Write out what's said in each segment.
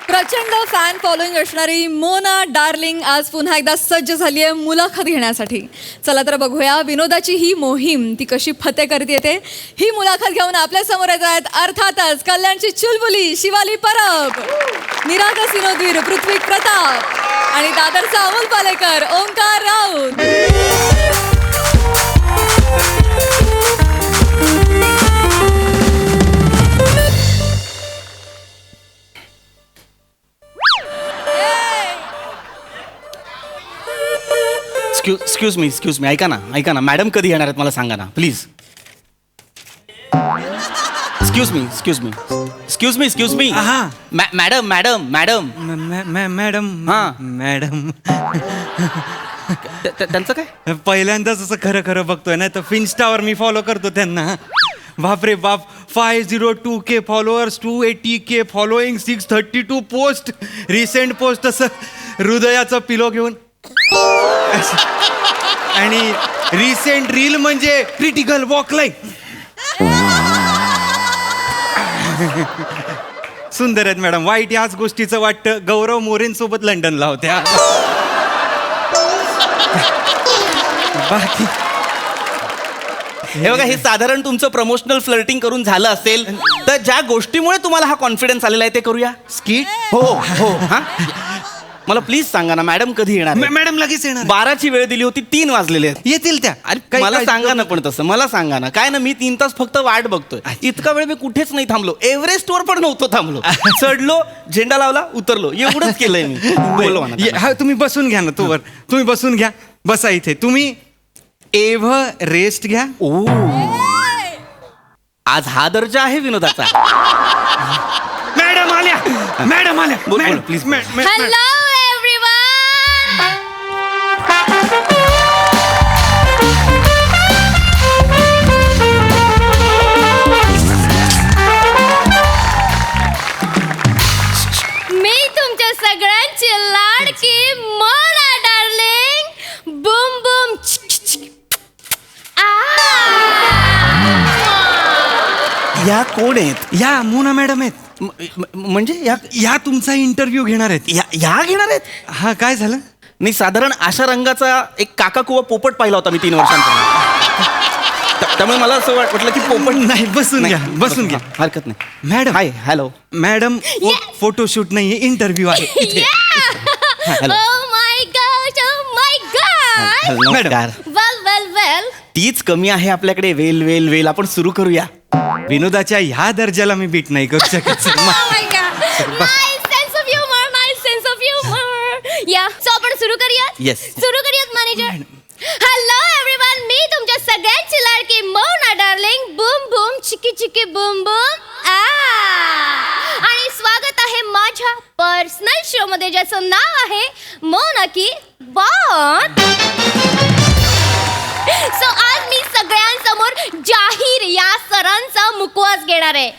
प्रचंड fan following असणारी Mona darling आज पुन्हा एकदा सज्ज झाली आहे मुलाखत घेण्यासाठी. चला तर बघूया विनोदाची ही मोहीम ती कशी फते करते येते. ही मुलाखत घेऊन आपल्या समोर येत आहेत अर्थातच कल्याणची चुलबुली शिवाली परब, निरागस विनोदवीर पृथ्वी प्रताप आणि दादरचा अमोल पालेकर ओंकार राऊत. एक्सक्यूज मी ऐका ना मॅडम कधी येणार आहेत मला सांगा ना प्लीज. एक्सक्यूज मी हा. मॅडम मॅडम हा. मॅडम त्यांचं काय पहिल्यांदाच असं खरं खरं बघतोय ना, तर फिन्स्टावर मी फॉलो करतो त्यांना. बापरे बाप, 502K followers, 280K following, 632 post, recent post, असं हृदयाचं पिलो घेऊन. आणि रिसेंट रील म्हणजे क्रिटिकल वॉक लाईन. सुंदर आहेत मॅडम. वाईट याच गोष्टीचं वाटतं गौरव मोरेंसोबत लंडनला होत्या. बाकी हे बघा, हे साधारण तुमचं प्रमोशनल फ्लर्टिंग करून झालं असेल तर ज्या गोष्टीमुळे तुम्हाला हा कॉन्फिडन्स आलेला आहे ते करूया. स्किट. हो हा. मला प्लीज सांगा ना मॅडम कधी येणार आहेत? मॅडम लगेच येणार. 12ची वेळ दिली होती, 3 वाजलेले आहेत. येतील त्या. अरे मला सांगा ना, पण तसं मला सांगा ना. काय ना, मी 3 तास फक्त वाट बघतोय. इतका वेळ मी कुठेच नाही थांबलो. एव्हरेस्टवर पण नव्हतो थांबलो. चढलो, झेंडा लावला, उतरलो, एवढंच केलंय मी. बोलवा ना. हा, तुम्ही बसून घ्या ना. तोवर तुम्ही बसून घ्या. बसा इथे. तुम्ही रेस्ट घ्या. ओ, आज हा दर्जा आहे विनोदाचा. मॅडम आल्या. बोल, प्लीज. Hello everyone. मी तुमच्या सगळ्यांची लाडकी मोना डार्लिंग. Boom boom. या कोण आहेत? या मोना मॅडम आहेत. म्हणजे या तुमचा इंटरव्ह्यू घेणार आहेत. या घेणार आहेत? हा, काय झालं? नाही, साधारण अशा रंगाचा एक काकाकुवा पोपट पाहिला होता मी 3 वर्षांपूर्वी. त्यामुळे मला असं वाटलं की पोपट नाही. बसून घ्या. बसून घ्या. हरकत नाही. मॅडम. हाय. हॅलो मॅडम, फोटोशूट नाहीये, इंटरव्ह्यू आहे इथे. Hello. Oh my gosh, oh my god. नमस्कार. Well. तीच कमी आहे आपल्याकडे. वेल आपण सुरू करूया. विनोदाच्या ह्या दर्जाला मी बीट नाही करू शकत. Oh my god. Nice sense of humor. Yeah. So आपण सुरू करूयात? Yes. सुरू करूयात मॅनेजर. Hello everyone. मी तुमच्या सगळ्यांची लाडकी मोना डार्लिंग. बूम बूम चिकी चिकी बूम बूम. आणि स्वागत आहे माझ्या पर्सनल शो मध्ये ज्याचं नाव आहे मोना की बात. सो आज मी सगळ्यांसमोर जाहीर या सरांचा मुखवास घेणार आहे.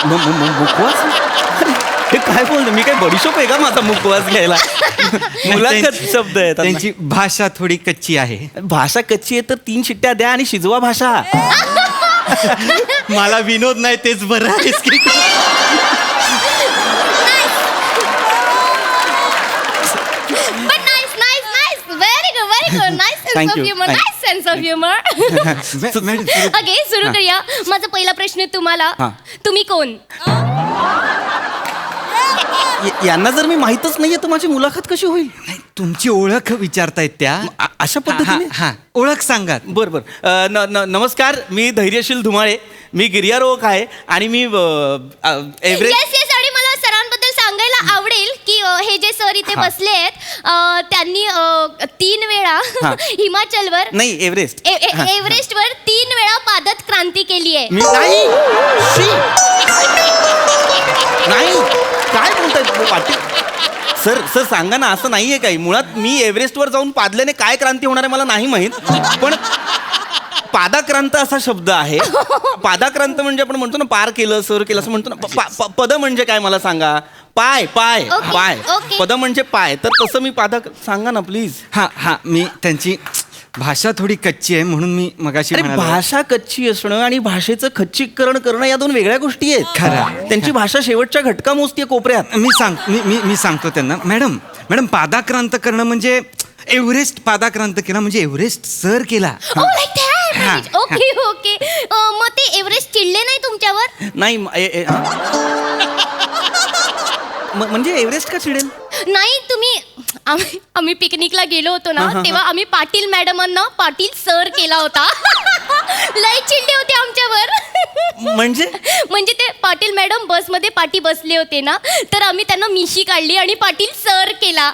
मुखवास? हे काय बोलतो? मी काय बडीशोप आहे का माझा मुखवास घ्यायला? मुलाखत शब्द आहे. त्यांची भाषा थोडी कच्ची आहे. भाषा कच्ची आहे तर 3 शिट्ट्या द्या आणि शिजवा भाषा. मला विनोद नाही, तेच बरं आहे. But nice. Very good. Nice sense of humor. Nice sense of humor. Okay, सुरू करूया. माझा पहिला प्रश्न तुम्हाला. हा. तुम्ही कोण? यांना जर मी माहीतच नाहीये तर माझी मुलाखत कशी होईल? तुमची ओळख विचारतायत त्या. अशा पद्धतीने? हा, ओळख सांगा. बरं. नमस्कार, मी धैर्यशील धुमाळे. मी गिर्यारोहक आहे आणि मी एव्हरेस्ट. येस. आणि मला सरांबद्दल सांगायला आवडेल की हे जे सर इथे बसले आहेत त्यांनी 3 वेळा हिमाचलवर नाही, एव्हरेस्ट. एव्हरेस्टवर 3 वेळा पादत क्रांती केली आहे. मी नाही काय बोलताय वाटेल? सर सांगा ना, असं नाहीये काही. मुळात मी एव्हरेस्टवर जाऊन पादल्याने काय क्रांती होणार आहे मला नाही माहीत. पण पादाक्रांत असा शब्द आहे. पादाक्रांत म्हणजे आपण म्हणतो ना पार केलं, सर केलं असं म्हणतो ना. पद म्हणजे काय मला सांगा? पाय. Okay. पद म्हणजे पाय. तर तसं मी सांगा ना प्लीज. हा, मी त्यांची भाषा थोडी कच्ची आहे म्हणून मी मगाशी अरे म्हणालो. भाषा कच्ची असणं आणि भाषेचं खच्चीकरण करणं या दोन वेगळ्या गोष्टी आहेत. खरं. त्यांची भाषा शेवटच्या घटका मोजतीये कोपऱ्यात. मी सांगतो त्यांना. मॅडम पादाक्रांत करणं म्हणजे एव्हरेस्ट पादाक्रांत केला म्हणजे एव्हरेस्ट सर केला. ओ लाईक हा. दॅट. ओके मग ते एव्हरेस्ट चिडले नाही तुमच्यावर? नाही म्हणजे एव्हरेस्ट का चिडेल? नाही तुम्ही आम्ही पिकनिकला गेलो होतो ना तेव्हा आम्ही पाटील मॅडमांना पाटील सर केला होता. लय चिडले होते आमच्यावर. म्हणजे ते पाटील मॅडम बसमध्ये पाठी बसले होते ना तर आम्ही त्यांना मिशी काढली आणि पाटील सर केला.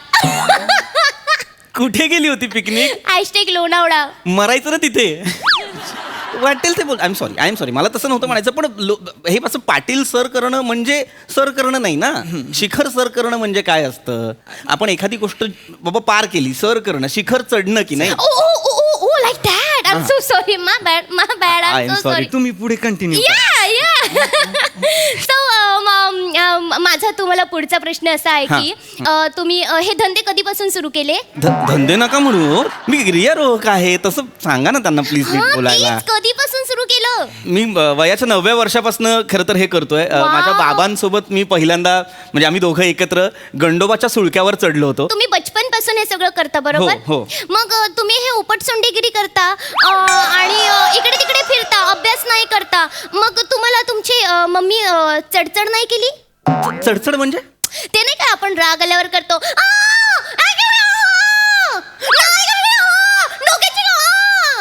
कुठे गेली होती पिकनिक? हॅशटॅग लोणावळा. मरायचं ना तिथे. वाटेल ते बोल. आय एम सॉरी मला तसं नव्हतं म्हणायचं. पण हे असं पाटील सर करणं म्हणजे सर करणं नाही ना. शिखर सर करणं म्हणजे काय असतं? आपण एखादी गोष्ट बाबा पार केली, सर करणं, शिखर चढणं की नाही. Oh like that. I am so sorry. My bad. I am so sorry. तुम्ही पुढे कंटिन्यू. सो माझा तुम्हाला पुढचा प्रश्न असा आहे की तुम्ही हे धंदे कधीपासून सुरू केले? धंदे नका म्हणू. मी गिर्यारोहक आहे तसं सांगा ना त्यांना प्लीज नीट बोलायला. कधीपासून सुरू केलं? मी वयाच्या 9व्या वर्षापासून खरं तर हे करतोय. माझ्या बाबांसोबत मी पहिल्यांदा म्हणजे आम्ही दोघं एकत्र गंडोबाच्या सुळक्यावर चढलो होतो. तुम्ही बचपन पासून हे सगळं करता बरोबर? हो. मग तुम्ही हे उपटसोंडेगिरी करता आणि इकडे तिकडे फिरता, अभ्यास नाही करता. मग तुम्हाला तुमची मम्मी चडचड नाही केली? चढचढ म्हणजे? ते नाही का आपण राग आल्यावर करतो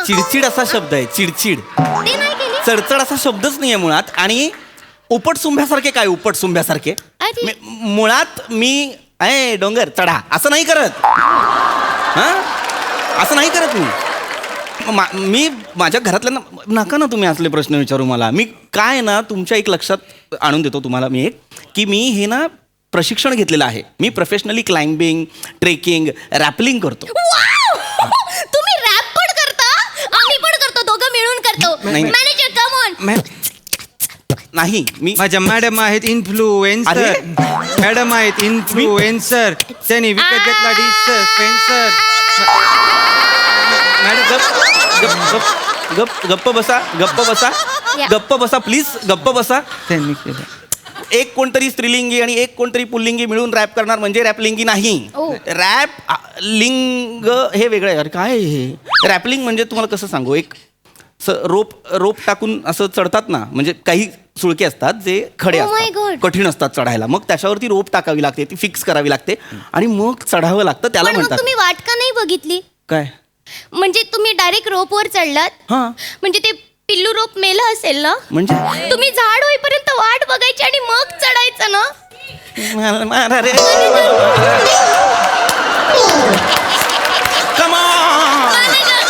चिडचिड असा शब्द आहे. चिडचिड. ते नाही केली? चढचढ असा शब्दच नाहीये मुळात. आणि उपटसुंभ्यासारखे काय उपटसुंभ्यासारखे? अरे. मुळात मी डोंगर चढा असं नाही करत. हा असं नाही करत मी माझ्या घरातल्यांना नका ना तुम्ही असले प्रश्न विचारू मला. मी काय ना तुमच्या एक लक्षात आणून देतो तुम्हाला मी एक की मी हे ना प्रशिक्षण घेतलेलं आहे. मी प्रोफेशनली क्लाइम्बिंग, ट्रेकिंग, रॅपलिंग करतो. तुम्ही रॅप पण करता? आम्ही पण करतो, दोघं मिळून करतो. नाही. Manager come on. नाही मी माझ्या मॅडम आहेत इन्फ्लुएन्सर. अरे. मॅडम आहेत इन्फ्लुएन्सर. त्यांनी विकत घेतला डिस्पेन्सर. मॅडम गप्प बसा. Yeah. गप्प बसा प्लीज. गप्प बसा. त्यांनी केलं. एक कोणतरी स्त्रीलिंगी आणि एक कोणतरी पुल्लिंगी मिळून रॅप करणार म्हणजे रॅपलिंगी नाही. Oh. रॅप लिंग हे वेगळं आहे. अरे काय हे रॅपलिंग म्हणजे तुम्हाला कसं सांगू. एक रोप टाकून असं चढतात ना. म्हणजे काही सुळके असतात जे खडे Oh my असतात, God. कठीण असतात चढायला. मग त्याच्यावरती रोप टाकावी लागते, ती फिक्स करावी लागते आणि मग चढावं लागतं. त्याला पण मग म्हणतात तुम्ही वाट का नाही बघितली? काय? म्हणजे तुम्ही डायरेक्ट रोपवर चढलात? हा म्हणजे ते पिल्लू रोप मेलं असेल ना? म्हणजे तुम्ही झाड होईपर्यंत वाट बघायची आणि मग चढायचं ना? मारा रे. Come on.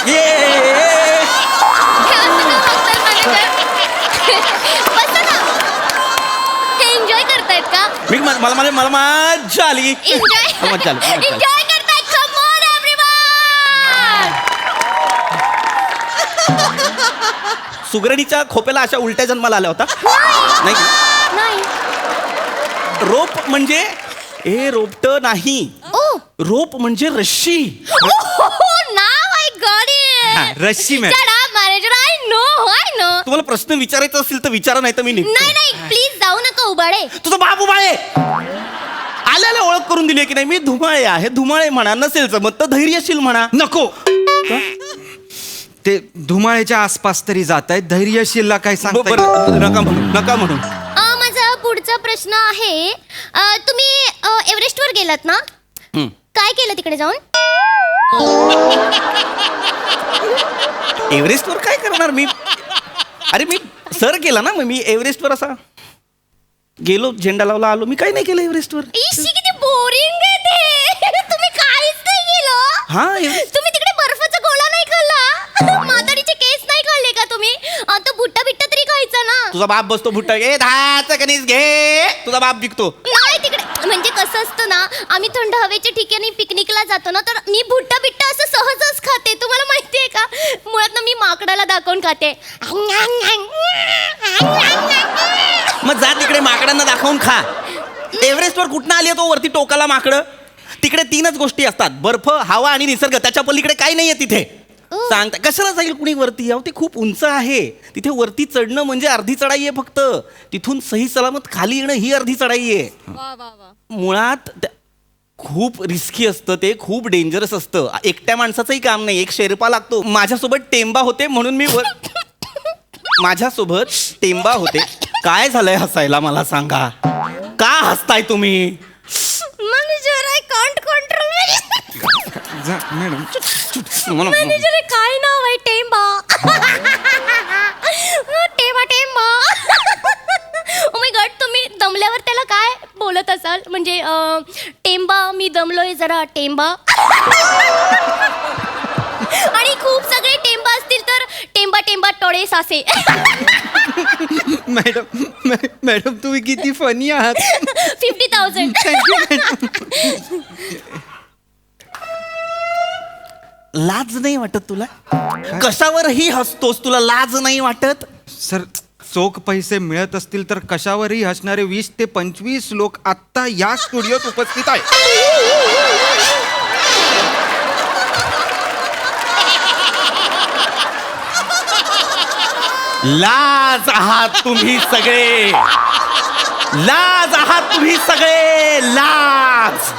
Yeah. हे असं का बघताय manager? बसा ना. हे एन्जॉय करतायत का? मला मजा आली. एन्जॉय मजा आली. एन्जॉय करतायत. Come on everyone. सुगरणीच्या खोप्याला अशा उलट्या जन्माला आल्या होता नाही का? नाही. रोप म्हणजे हे रोपट नाही. ओ रोप म्हणजे रश्शी. नाव आय गॉट इट. रश्शी ma'am. Shut up manager. I know. तुम्हाला प्रश्न विचारायचा असेल तर विचारा नाही तर मी निघतो. नाही प्लीज जाऊ नका उबाळे. तुझा बाप उभाळे आल्याला ओळख करून दिली की नाही. मी धुमाळे आहे. धुमाळे म्हणा. नसेल जमत तर धैर्यशील म्हणा. नको. ते धुमाळ्याच्या आसपास तरी जात आहेत. धैर्यशीलला काय सांगता येईल? नका म्हणू. माझा पुढचा प्रश्न आहे तुम्ही एव्हरेस्टवर गेलात ना? काय केलं तिकडे जाऊन? एव्हरेस्टवर काय करणार मी? अरे मी सर केला ना. मग मी एव्हरेस्टवर असा गेलो, झेंडा लावला, आलो. मी काही नाही केलं एव्हरेस्टवर. इशी किती बोरिंग आहे ते. तुम्ही काहीच नाही केलं. हा तुम्ही तिकडे बर्फाचा गोळा नाही खाल्ला? म्हातारीचे केस नाही खाल्ले का तुम्ही? तो भुट्टा बिट्टा तरी खायचा ना. तुझा बाप बसतो भुट्टा. 10चं कणीस घे. तुझा बाप विकतो. नाही तिकडे म्हणजे कसं असतं ना. आम्ही थंड हवेच्या ठिकाणी पिकनिकला जातो ना तर मी भुट्टा बिट्टा असं सहजच खाते. तुम्हाला माहितीये का? मुळात ना मी माकडाला दाखवून खाते. मग जा तिकडे माकडांना दाखवून खा. एव्हरेस्टवर कुठनं आली तो वरती टोकाला माकडं? तिकडे 3च गोष्टी असतात. बर्फ, हवा आणि निसर्ग. त्याच्या पलीकडे काही नाहीये तिथे. सांगता कशाला जाईल कुणी वरती? अहो ते खूप उंच आहे, तिथे वरती चढणं म्हणजे अर्धी चढाई आहे फक्त. तिथून सही सलामत खाली येणं ही अर्धी चढाई आहे. वा वा वा. मुळात खूप रिस्की असतं, ते खूप डेंजरस असतं. एकट्या माणसाचंही काम नाही, एक शेर्पा लागतो. माझ्यासोबत टेंबा होते म्हणून मी माझ्यासोबत टेंबा होते. काय झालंय हसायला मला सांगा, का हसताय तुम्ही? Manager I can't control madam manager काय नाव आहे? टेंबा. टेंबा टेंबा. ओ माय गॉड, तुम्ही दमल्यावर त्याला काय बोलत असाल? म्हणजे टेंबा मी दमलोय जरा टेंबा. आणि खूप सगळे टेंबा असतील तर टेंबा टेंबा टोळे सासे. मॅडम तुम्ही किती फनी आहात. 50,000. लाज नाही वाटत तुला? कशावरही हसतोस, तुला लाज नाही वाटत? सर चोख पैसे मिळत असतील तर कशावरही हसणारे 20 ते 25 लोक आत्ता या स्टुडिओत उपस्थित आहेत. लाज आहात तुम्ही सगळे, लाज आहात तुम्ही सगळे, लाज.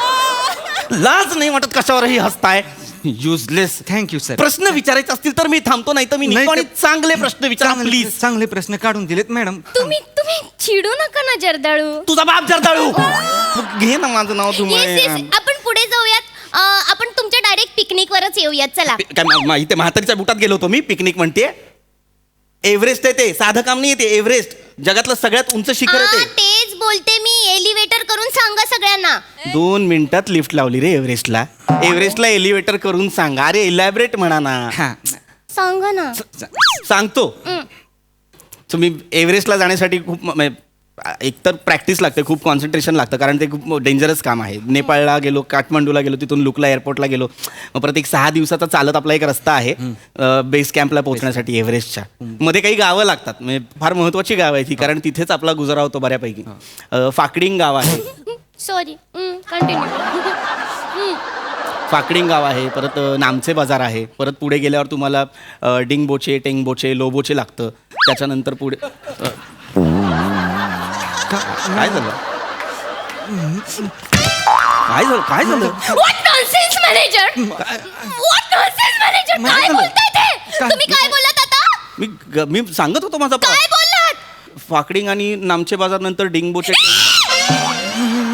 लाज नाही वाटत, कशावरही हसताय. युजलेस. Thank you sir. प्रश्न विचारायचे असतील तर मी थांबतो, नाही तर मी निघतो. आणि चांगले प्रश्न विचारा प्लीज. चांगले प्रश्न काढून दिलेत मॅडम. तुम्ही चिडू नका ना जर्दाळू. तुझा बाप जर्दाळू. घे ना माझं नाव Yes, yes. तुम्ही. आपण पुढे जाऊयात. आपण तुमच्या डायरेक्ट पिकनिकवरच येऊयात. चला. काय इथे म्हातारीच्या बुटात गेलो होतो मी. पिकनिक म्हणते. एव्हरेस्ट आहे ते, साधं काम नाही. ते एव्हरेस्ट जगातलं सगळ्यात उंच शिखर आहे ते. तेच बोलते मी. एलिव्हेटर करून सांगा सगळ्यांना. 2 मिनिटात लिफ्ट लावली रे एव्हरेस्टला. एव्हरेस्टला एलिव्हेटर करून सांगा. अरे इलॅबरेट म्हणा ना. हा सांगा ना. सांगतो. तुम्ही एव्हरेस्टला जाण्यासाठी खूप एकतर प्रॅक्टिस लागते, खूप कॉन्सन्ट्रेशन लागतं, कारण ते खूप डेंजरस काम आहे. नेपाळला गेलो, काठमांडूला गेलो, तिथून लुकला एअरपोर्टला गेलो. मग परत एक 6 दिवसाचा चालत आपला एक रस्ता आहे बेस कॅम्पला पोहोचण्यासाठी एव्हरेस्टच्या. मध्ये काही गावं लागतात, म्हणजे फार महत्त्वाची गावं आहे ती, कारण तिथेच आपला गुजारा होतो बऱ्यापैकी. फाकडिंग गाव आहे. Sorry, continue. फाकडिंग गाव आहे, परत नामचे बाजार आहे, परत पुढे गेल्यावर तुम्हाला डिंगबोचे, टेंगबोचे, लोबोचे लागतं. त्याच्यानंतर पुढे काय झालं? काय झालं? What nonsense, manager? What nonsense, manager? काय बोलताय ते? तुम्ही काय बोलत आता? मी सांगत होतो माझा काय बोललात? फाकडिंग आणि नामचे बाजार नंतर Dingboche.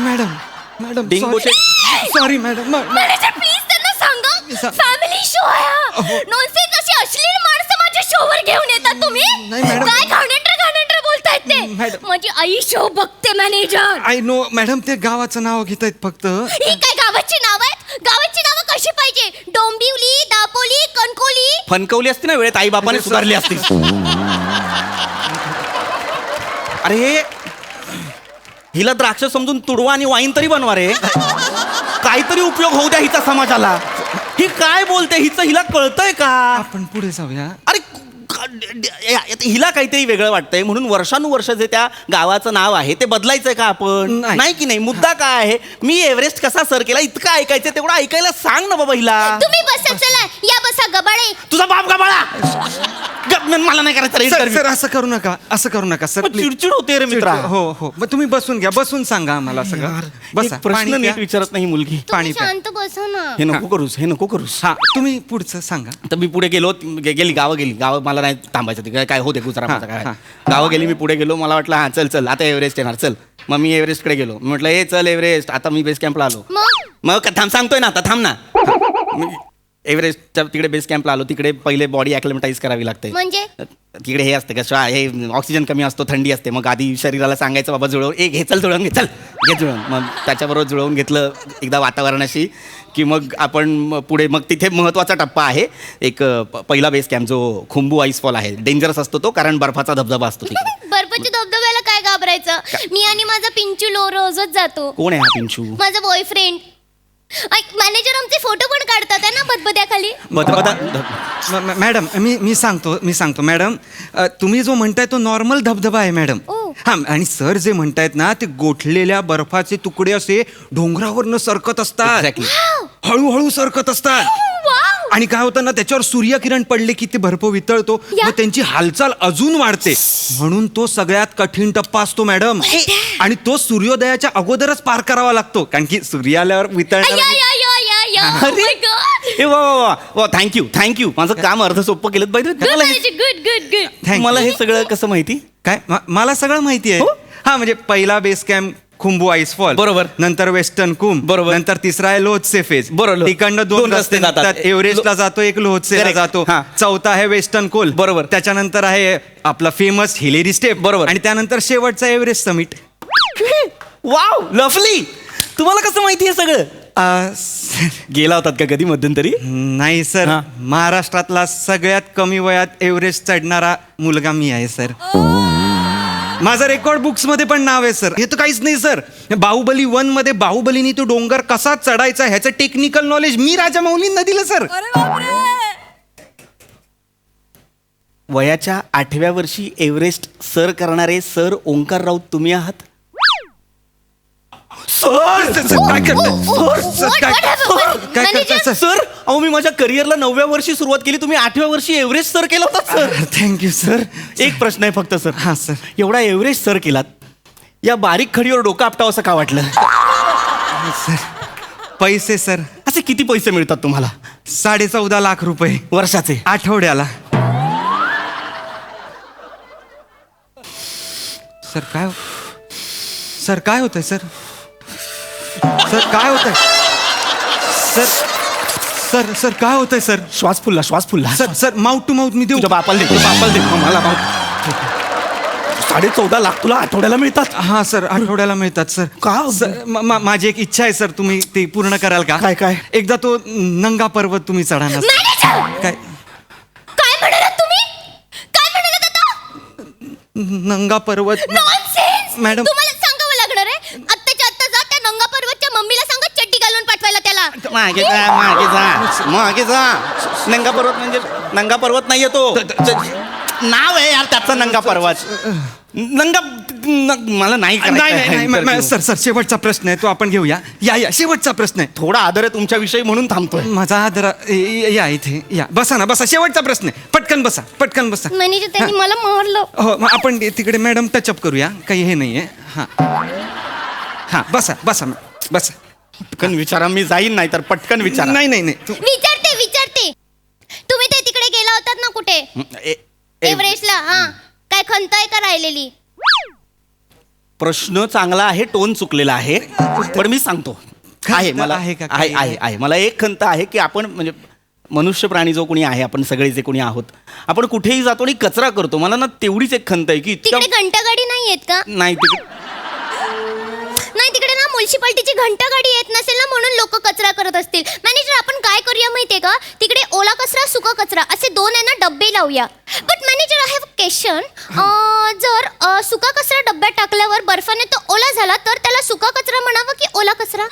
Madam Dingboche. Sorry madam. Manager please त्यांना सांगा. फॅमिली शो आहे. नॉनसेन्स अशी अश्लील माणसं माझ्या शोवर घेऊन येतात तुम्ही. नाही, मॅडम. काय घाणेरडं बोलतायत ते? मॅडम. माझी आई शो बघते मॅनेजर. आय नो मॅडम, ते गावाचं नाव घेत आहेत फक्त. ही काय गावाची नाव आहेत? गावाची नावं कशी पाहिजे? डोंबिवली, दापोली, कणकोली. फनकवली असती ना वेळेत, आई बापाने सुधारली असती. अरे हिला द्राक्ष समजून तुडवा आणि वाईन तरी बनवा रे. काहीतरी उपयोग होऊ द्या हिचा समाजाला. ही काय बोलते? हिला कळतंय का? आपण पुढे जाऊया. अरे हिला काहीतरी वेगळं वाटतंय म्हणून वर्षानुवर्ष जे त्या गावाचं नाव आहे ते बदलायचंय का आपण? नाही की नाही. मुद्दा काय आहे? मी एव्हरेस्ट कसा सर केला इतकं ऐकायचं, तेवढं ऐकायला सांग ना बाबा हिला. तुम्ही बसा. चला या बसा. गबाळे. तुझा बाप गबाळा. मला नाही करायचं. सर असं करू नका सर. चिडचिड होते रे मित्रा. हो मग तुम्ही बसून घ्या. बसून सांगा आम्हाला सगळं. बसा. प्रश्न पाणी नीट प्या. विचारत नाही मुलगी. पाणी तुम्ही प्या. शांत बसा ना. हे नको करूस. हा तुम्ही पुढचं सांगा. तर मी पुढे गेलो. गावं मला नाही थांबायचं. तिकडे काय होते गुजरात काय. हा. गावं गेली. मी पुढे गेलो. मला वाटलं चल आता एव्हरेस्ट येणार. चल मग मी एव्हरेस्टकडे गेलो. मी म्हटलं हे चल एव्हरेस्ट. आता मी बेस कॅम्पला आलो. मग सांगतोय ना आता. थांब ना. एव्हरेस्टच्या तिकडे बेस कॅम्पला आलो. तिकडे पहिले बॉडी ॲक्लिमेटाईज करावी लागते. म्हणजे तिकडे हे असते का हे ऑक्सिजन कमी असतो, थंडी असते. मग आधी शरीराला सांगायचं बाबा जुळवून घे जुळवून घे जुळवून. मग त्याच्याबरोबर जुळवून घेतलं एकदा वातावरणाशी की मग आपण पुढे. मग तिथे महत्त्वाचा टप्पा आहे एक पहिला बेस कॅम्प जो खुंबू आईसफॉल आहे. डेंजरस असतो तो, कारण बर्फाचा धबधबा असतो तिकडे. बर्फाच्या धबधब्याला काय घाबरायचं? मी आणि माझा पिंचू रोजच जातो. कोण आहे हा पिंचू? माझा बॉयफ्रेंड. मॅनेजर आमचे फोटो पण काढतात आहे ना बदबद्याखाली. मॅडम मी सांगतो मॅडम. तुम्ही जो म्हणताय तो नॉर्मल धबधबा आहे मॅडम. हा, आणि सर जे म्हणतायत ना ते गोठलेल्या बर्फाचे तुकडे असे डोंगरावरनं सरकत असतात. Exactly. हळूहळू सरकत असतात. आणि काय होतं ना त्याच्यावर सूर्यकिरण पडले की ते बर्फ वितळतो या. मग त्यांची हालचाल अजून वाढते म्हणून तो सगळ्यात कठीण टप्पा असतो मॅडम आणि तो सूर्योदयाच्या अगोदरच पार करावा लागतो कारण की सूर्य आल्यावर वितळणार Oh my God. ए वा वा वा वा थँक्यू माझं काम अर्ध सोपं केलं पाहिजे Good, manager, good. Thank मला you. हे सगळं कसं माहिती काय मला सगळं माहिती आहे हो? हा म्हणजे पहिला base camp Khumbu ice fall बरोबर. नंतर वेस्टर्न कुंभ बरोबर. नंतर तिसरा आहे लोहचे फेज बरोबर. तिकडनं दोन रस्ते जातात एव्हरेस्टला जातो एक लोहचे Correct. जातो हा. चौथा आहे वेस्टर्न कोल बरोबर. त्याच्यानंतर आहे आपला फेमस हिलेरी स्टेप बरोबर. आणि त्यानंतर शेवटचा एव्हरेस्ट समिट वाव लवली तुम्हाला कसं माहिती आहे सगळं गेला होतात का कधी मध्यंतरी नाही सर हा. महाराष्ट्रातला सगळ्यात कमी वयात एव्हरेस्ट चढणारा मुलगा मी आहे सर माझं रेकॉर्ड बुक्स मध्ये पण नाव आहे सर हे तर काहीच नाही सर बाहुबली 1 मध्ये बाहुबलीनी तो डोंगर कसा चढायचा ह्याचं टेक्निकल नॉलेज मी राजामौलींना दिलं सर अरे बापरे वयाच्या 8व्या वर्षी एव्हरेस्ट सर करणारे सर ओंकार राऊत तुम्ही आहात सर काय करताय? सर, काय करताय सर सर अहो मी माझ्या करिअरला 9व्या वर्षी सुरुवात केली तुम्ही 8व्या वर्षी एव्हरेस्ट सर केला होता सर थँक्यू सर एक प्रश्न आहे फक्त सर हा सर एवढा एव्हरेस्ट सर केलात या बारीक खडीवर डोकं आपटावं असं का वाटलं सर पैसे सर असे किती पैसे मिळतात तुम्हाला 14.5 लाख रुपये वर्षाचे आठवड्याला सर काय होतंय सर सर काय होतंय सर काय होतंय सर श्वास फुलला सर माउथ टू माउथ मी देऊ तुझ्या बापाला दे मला 14.5 लाख तुला आठवड्याला मिळतात हा सर आठवड्याला मिळतात सर का? सर माझी एक इच्छा आहे सर तुम्ही ते पूर्ण कराल का काय? एकदा तो नंगा पर्वत तुम्ही चढाना Manager! काय काय म्हणालात तुम्ही काय म्हणालात आता नंगा पर्वत नॉनसेन्स मॅडम. तुम्हाला सांगावं लागणार आहे आत्ताच्या आत्ता जा त्या नंगा पर्वतच्या मम्मीला सांगा चड्डी घालून पाठवायला त्याला मागे जा नंगा पर्वत म्हणजे नंगा पर्वत नाहीये तो नाव आहे यार त्याचं नंगा पर्वत मला नाही नाही सर शेवटचा प्रश्न आहे तो आपण घेऊया या शेवटचा प्रश्न आहे थोडा आदर आहे तुमच्याविषयी म्हणून थांबतोय माझा आदर या इथे या बसा शेवटचा प्रश्न आहे पटकन बसा मॅनेजर त्यांनी मला मारलं हो मग आपण तिकडे मॅडम टचअप करूया काही हे नाहीये हा बसा पटकन विचारा मी जाईन नाही तर पटकन विचारा नाही विचारते तुम्ही ते तिकडे गेला होतात ना कुठे एव्हरेस्टला हा काय खंत आहे का राहिलेली प्रश्न चांगला आहे टोन चुकलेला आहे पण मी सांगतो आहे मला आहे का? आहे मला एक खंत आहे की आपण म्हणजे मनुष्य प्राणी जो कोणी आहे आपण सगळे जे कोणी आहोत आपण कुठेही जातो आणि कचरा करतो मला ना तेवढीच एक खंत आहे की तिकडे घंटागाडी नाही येत का नाही नाही तिकडे ना म्युन्सिपाल्टीची घंटागाडी येत नसेल ना म्हणून लोक कचरा करत असतील मॅनेजर आपण काय करूया माहितीये का तिकडे ओला कचरा सुका कचरा असे 2 आहे ना डब्बे लावूया but manager I have question जर सुका कचरा डब्यात टाकल्यावर बर्फाने तो ओला झाला तर त्याला सुका कचरा म्हणावं की ओला कचरा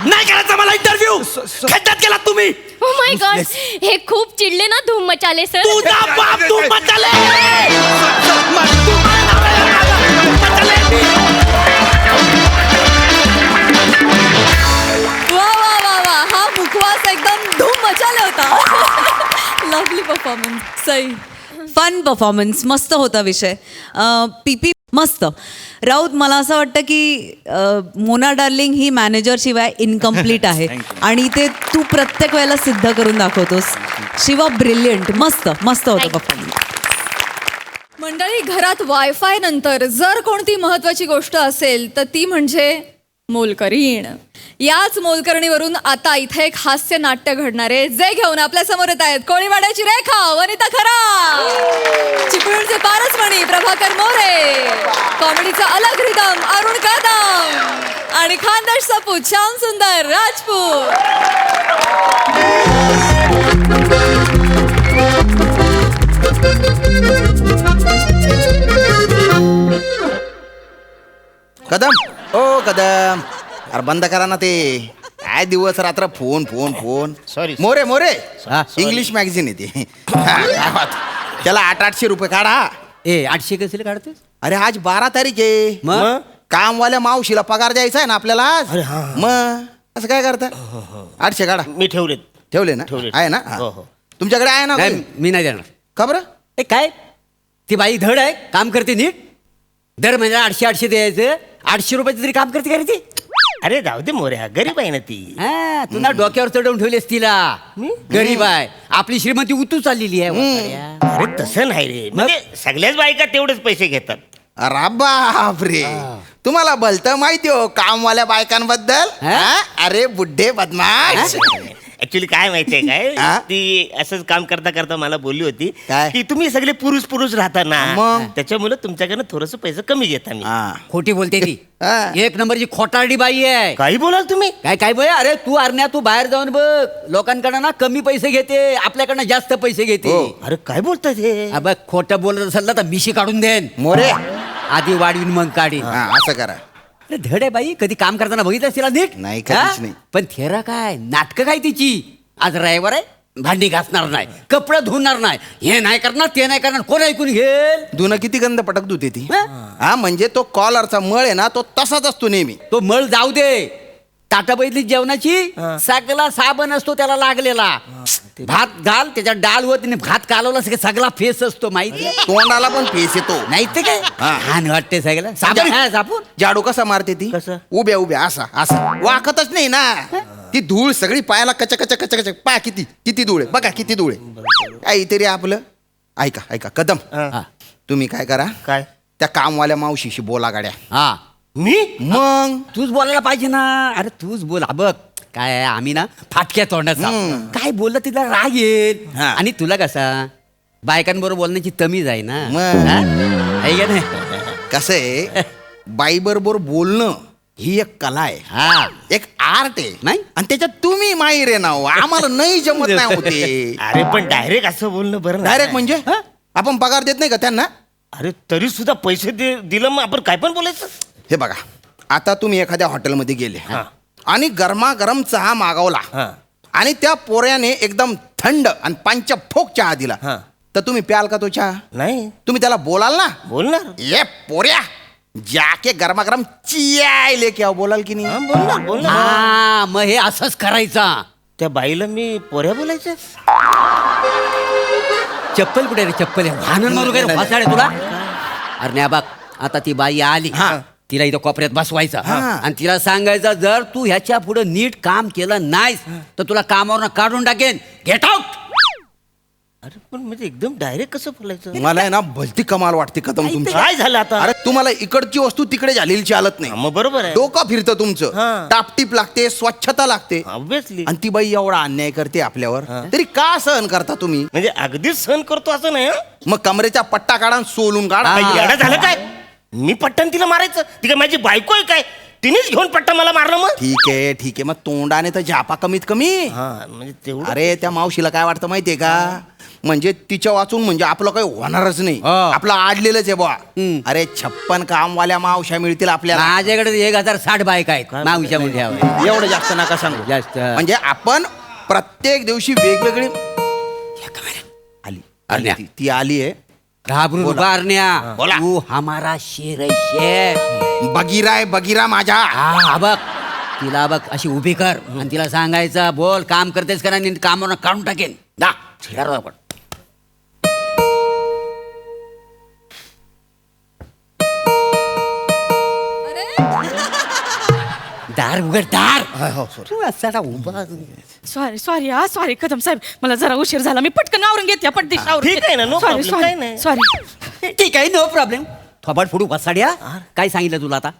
नाही करायचा मला इंटरव्ह्यू खड्ड्यात गेला तुम्ही ओ माय गॉड हे खूप चिडले ना धूम मचाले सर तुझा बाप तू मचाले वा हा मुखवास एकदम धूम मचाला होता लवली परफॉर्मन्स सही फन परफॉर्मन्स मस्त होता विषय पीपी मस्त राऊत मला असं वाटतं की मोना डार्लिंग ही मॅनेजर शिवाय इनकम्प्लीट आहे आणि ते तू प्रत्येक वेळेला सिद्ध करून दाखवतोस शिवा ब्रिलियंट मस्त होतं परफॉर्मन्स मंडळी घरात वायफाय नंतर जर कोणती महत्वाची गोष्ट असेल तर ती म्हणजे मोलकरीण याच मोलकरणीवरून आता इथे एक हास्य नाट्य घडणारे जे घेऊन आपल्या समोर येत आहेत कोळीवाड्याची रेखा वनिता खरा चिपळूणचे पारसमणी प्रभाकर मोरे कॉमेडीचा अलग रिदम अरुण कदम आणि खानदेश सपूत श्याम सुंदर राजपूत कदम ओ कदम अरे बंद करा ना ते काय दिवस रात्र फोन Sorry. मोरे हा, sorry. इंग्लिश मॅगझिन आहे ती काय बात. त्याला 800-800 रुपये काढा 800 कसले काढतोस अरे आज 12 तारीख आहे मग? कामवाल्या मावशीला पगार द्यायचा आहे ना आपल्याला आज अरे हा. मग असं काय करता 800 काढा मी ठेवलेत ठेवले ना ठेवले. आहे ना हा. हो, हो. तुमच्याकडे आहे ना नाही कोणी? मी नाही देणार. का बरं ए काय ती बाई धड आहे, काम करते नीट, दर महिन्याला 800 द्यायचं, 800 रुपयाचं तरी काम करते का रे ती? अरे जाऊ दे मोऱ्या, गरीब आहे ना ती. हा, तू ना डोक्यावर चढवून ठेवलेस तिला. गरीब आहे, आपली श्रीमंती उतू चाललेली आहे वासाड्या. अरे तसं नाही रे, म्हणजे सगळ्याच बायका तेवढेच पैसे घेतात. अरे बापरे तुम्हाला भलतं माहिती हो कामवाल्या बायकांबद्दल हा? हा? अरे बुड्ढे बदमाश ऍक्च्युली काय माहितीये काय, हा? ती असंच काम करता करता मला बोलली होती काय? की तुम्ही सगळे पुरुष पुरुष राहता ना, मग? त्याच्यामुळे तुमच्याकडनं थोडस पैसे कमी घेता मी. हा. खोटी बोलते ती. हा. एक नंबरची खोटारडी बाई आहे. काही बोलाल तुम्ही? काय काय बोल, अरे तू अरण्या तू बाहेर जाऊन बघ, लोकांकडनं ना कमी पैसे घेते, आपल्याकडनं जास्त पैसे घेते. हो. अरे काय बोलतात हे? हा बघ, खोटं बोलत असेल ना तर मिशी काढून देन, मोरे आधी वाढवीन मग काढीन. हा असं करा अरे धड आहे बाई, कधी काम करताना बघितलं तिला नीट? नाही, कधीच हा? नाही. पण थेरा काय नाटकं काय तिची, आज रविवार आहे, भांडी घासणार नाही, कपडे धुणार नाही, हे नाही करणार ते नाही करणार, कोण ऐकून घेल? धुणं किती गंध पटक धुते ती हा? हा म्हणजे तो कॉलरचा मळ आहे ना तो तसाच असतो नेहमी तो मळ जाऊ दे, ताटा बैठली जेवणाची सगळा साबण असतो त्याला लागलेला. भात घाल त्याच्यात डाळ व तिने भात कालवला सगळा फेस असतो माहिती आहे? तोंडाला पण फेस येतो नाही ते काय हा. छान वाटते सगळं साबण हा, साबण. जाडू कसा मारते ती कसं? उभ्या उभ्या असा असा वाकतच नाही ना ती धूळ सगळी पायाला कच कच कच कच पा किती किती धूळ आहे बघा किती धूळ आहे काहीतरी आपलं ऐका ऐका कदम हा. तुम्ही काय करा काय? त्या कामवाल्या मावशीशी बोला गाड्या हा मी? मग तूच बोलायला पाहिजे ना. अरे तूच बोल. हा बघ काय आहे, आम्ही ना फाटक्या तोंडाचा, काय बोललं तिला राग येईल. हा. आणि तुला कसा बायकांबरोबर बोलण्याची तमीज आहे ना. मग. हा? आहे का नाही? कसं आहे बाई बरोबर बोलणं ही एक कला आहे हा. एक आर्ट आहे नाही? आणि त्याच्यात तुम्ही माहीर आहे ना हो. आम्हाला नाही जमत नाही होते अरे पण डायरेक्ट असं बोलणं बरं नाही. डायरेक्ट म्हणजे आपण पगार देत नाही का त्यांना अरे तरी सुद्धा पैसे दिलं मग आपण काय पण बोलायचं. हे बघा आता तुम्ही एखाद्या हॉटेलमध्ये गेले हा. आणि गरमागरम चहा मागवला हा. आणि त्या पोऱ्याने एकदम थंड आणि पंचफोक चहा दिला हा. तर तुम्ही प्याल का तो चहा नाही तुम्ही त्याला बोलाल ना बोलणार. ये पोऱ्या जाके गरमागरम चियाय लेके आओ बोलाल की हा, नाही बोलणार. हा मग हे असंच करायचा. त्या बाईला मी पोऱ्या बोलायचं. चप्पल कुठे रे चप्पल भानन मारू काय फसाडे तुला. अरे नाही बघ आता ती बाई आली हा. तिला इथं कोपऱ्यात बसवायचं हा. आणि तिला सांगायचं जर तू ह्याच्या पुढे नीट काम केलं नाहीस तर तुला कामावरनं काढून टाकेन, गेट आउट. अरे पण म्हणजे एकदम डायरेक्ट कसं बोलायचं? मला आहे ना भलती कमाल वाटते कदम तुमची काय झालं आता? अरे तुम्हाला इकडची वस्तू तिकडे झालेली चालत हा, नाही मग बरोबर आहे. डोकं फिरतं तुमचं हा. टापटीप लागते स्वच्छता लागते ऑब्विसली. आणि ती बाई एवढा अन्याय करते आपल्यावर तरी का सहन करता तुम्ही म्हणजे अगदीच सहन करतो असं नाही. हं? मग कमरेच्या पट्टा काढा आणि सोलून काढा काय येडं झालं काय? मी पट्टन तिला मारायचं? ती काय माझी बायको आहे काय? तिनेच घेऊन पट्टा मला मारलं मग. ठीक आहे मग तोंडाने तर झापा कमीत कमी हा म्हणजे तेवढं. अरे त्या मावशीला काय वाटतं माहितीये का म्हणजे तिच्या वाचून म्हणजे आपलं काही होणारच नाही हा. आपलं आडलेलंच आहे बुवा अरे 56 कामवाल्या मावश्या मिळतील आपल्याला माझ्याकडे 1060 बाईक आहेत मावशा म्हणजे एवढं जास्त नका सांगू जास्त. म्हणजे आपण प्रत्येक दिवशी वेगवेगळी आली आल्या. ती आली आहे घाबरून बोला. उभारण्या बोला. तू हमारा शेर है शेर. बगीरा आहे बगीरा माझ्या हा बघ तिला बघ अशी उभी कर आणि तिला सांगायचं बोल काम करतेस का नाही कामावर काढून टाकेन दा छिडार आपण. दार उघड दार. तू असा उभा सॉरी कदम साहेब मला जरा उशीर झाला मी पटकन आवरून घेते पटदिशी ठीक आहे ना, no problem, काही नाही. सॉरी ठीक आहे नो प्रॉब्लेम. थोबाड फोडू बसाड्या काय सांगितलं तुला आता.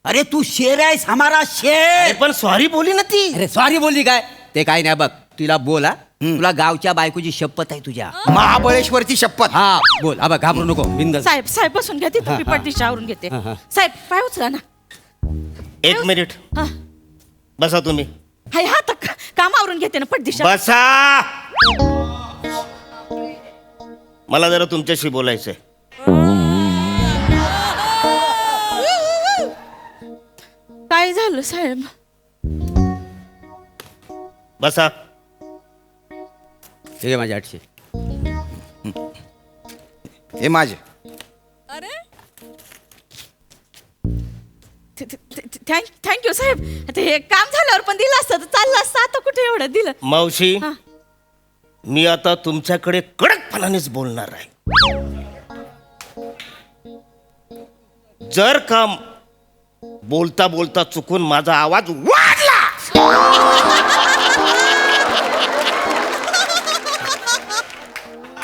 अरे तू शेर आहेस हमारा अरे शेर. पण सॉरी बोली ना ती. अरे सॉरी बोलली काय ते काय नाही बघ तिला बोला तुला गावच्या बायकोची शपथ आहे तुझ्या. महाबळेश्वरची शपथ हा बोल हा बघ घाबरू नको बिंद. साहेब बसून घ्या तिथं मी पटदिशी आवरून घेते हा, हा. साहेब पाय उचला ना 1 मिनिट हा बसा तुम्ही. हाय हा तर काम आवरून घेते ना पटदिशी बसा. मला जरा तुमच्याशी बोलायचंय. काय झालं साहेब बसा. ठीक आहे माझ्या 800. हे माझे अरे थँक्यू साहेब. आता हे काम झाल्यावर पण दिलं असतं तर चाललं असतं. आता कुठे एवढं दिलं. मावशी हा. मी आता तुमच्याकडे कडकपणानेच बोलणार आहे. जर का बोलता बोलता चुकून माझा आवाज वाढला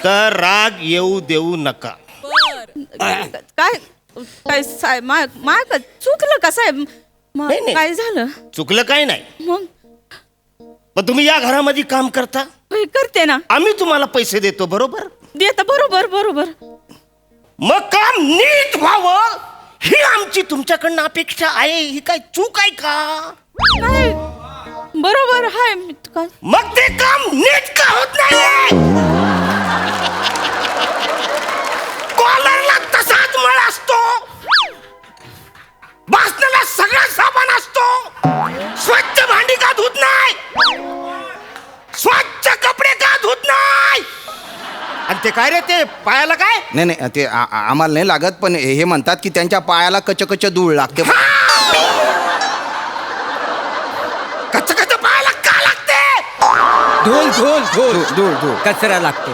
तर राग येऊ देऊ नका. काय काय साहेब माय चुकलं का साहेब? नाही, नाही. काय झालं चुकलं काही नाही. मग? पण तुम्ही या घरामध्ये काम करता, होय, करते ना. आम्ही तुम्हाला पैसे देतो, बरोबर? देता बरोबर बरोबर. मग काम नीट व्हावं ही आमची तुमच्याकडनं अपेक्षा आहे. ही काय चूक आहे का? नाही बरोबर हाय. काय मग ते काम नीट का होत नाही? कॉलरला तसाच मळ असतो, बासनाला सगळा साबण असतो, स्वच्छ भांडी का धुत नाही, स्वच्छ कपडे का धुत नाही. आणि ते काय रे, ते पायाला काय? नाही नाही ते आम्हाला नाही लागत, पण हे म्हणतात की त्यांच्या पायाला कच धूळ लागते. कच्च कच्च पायाला का लागते? धूल धूल धूल धूळ धूळ कचरा लागतो.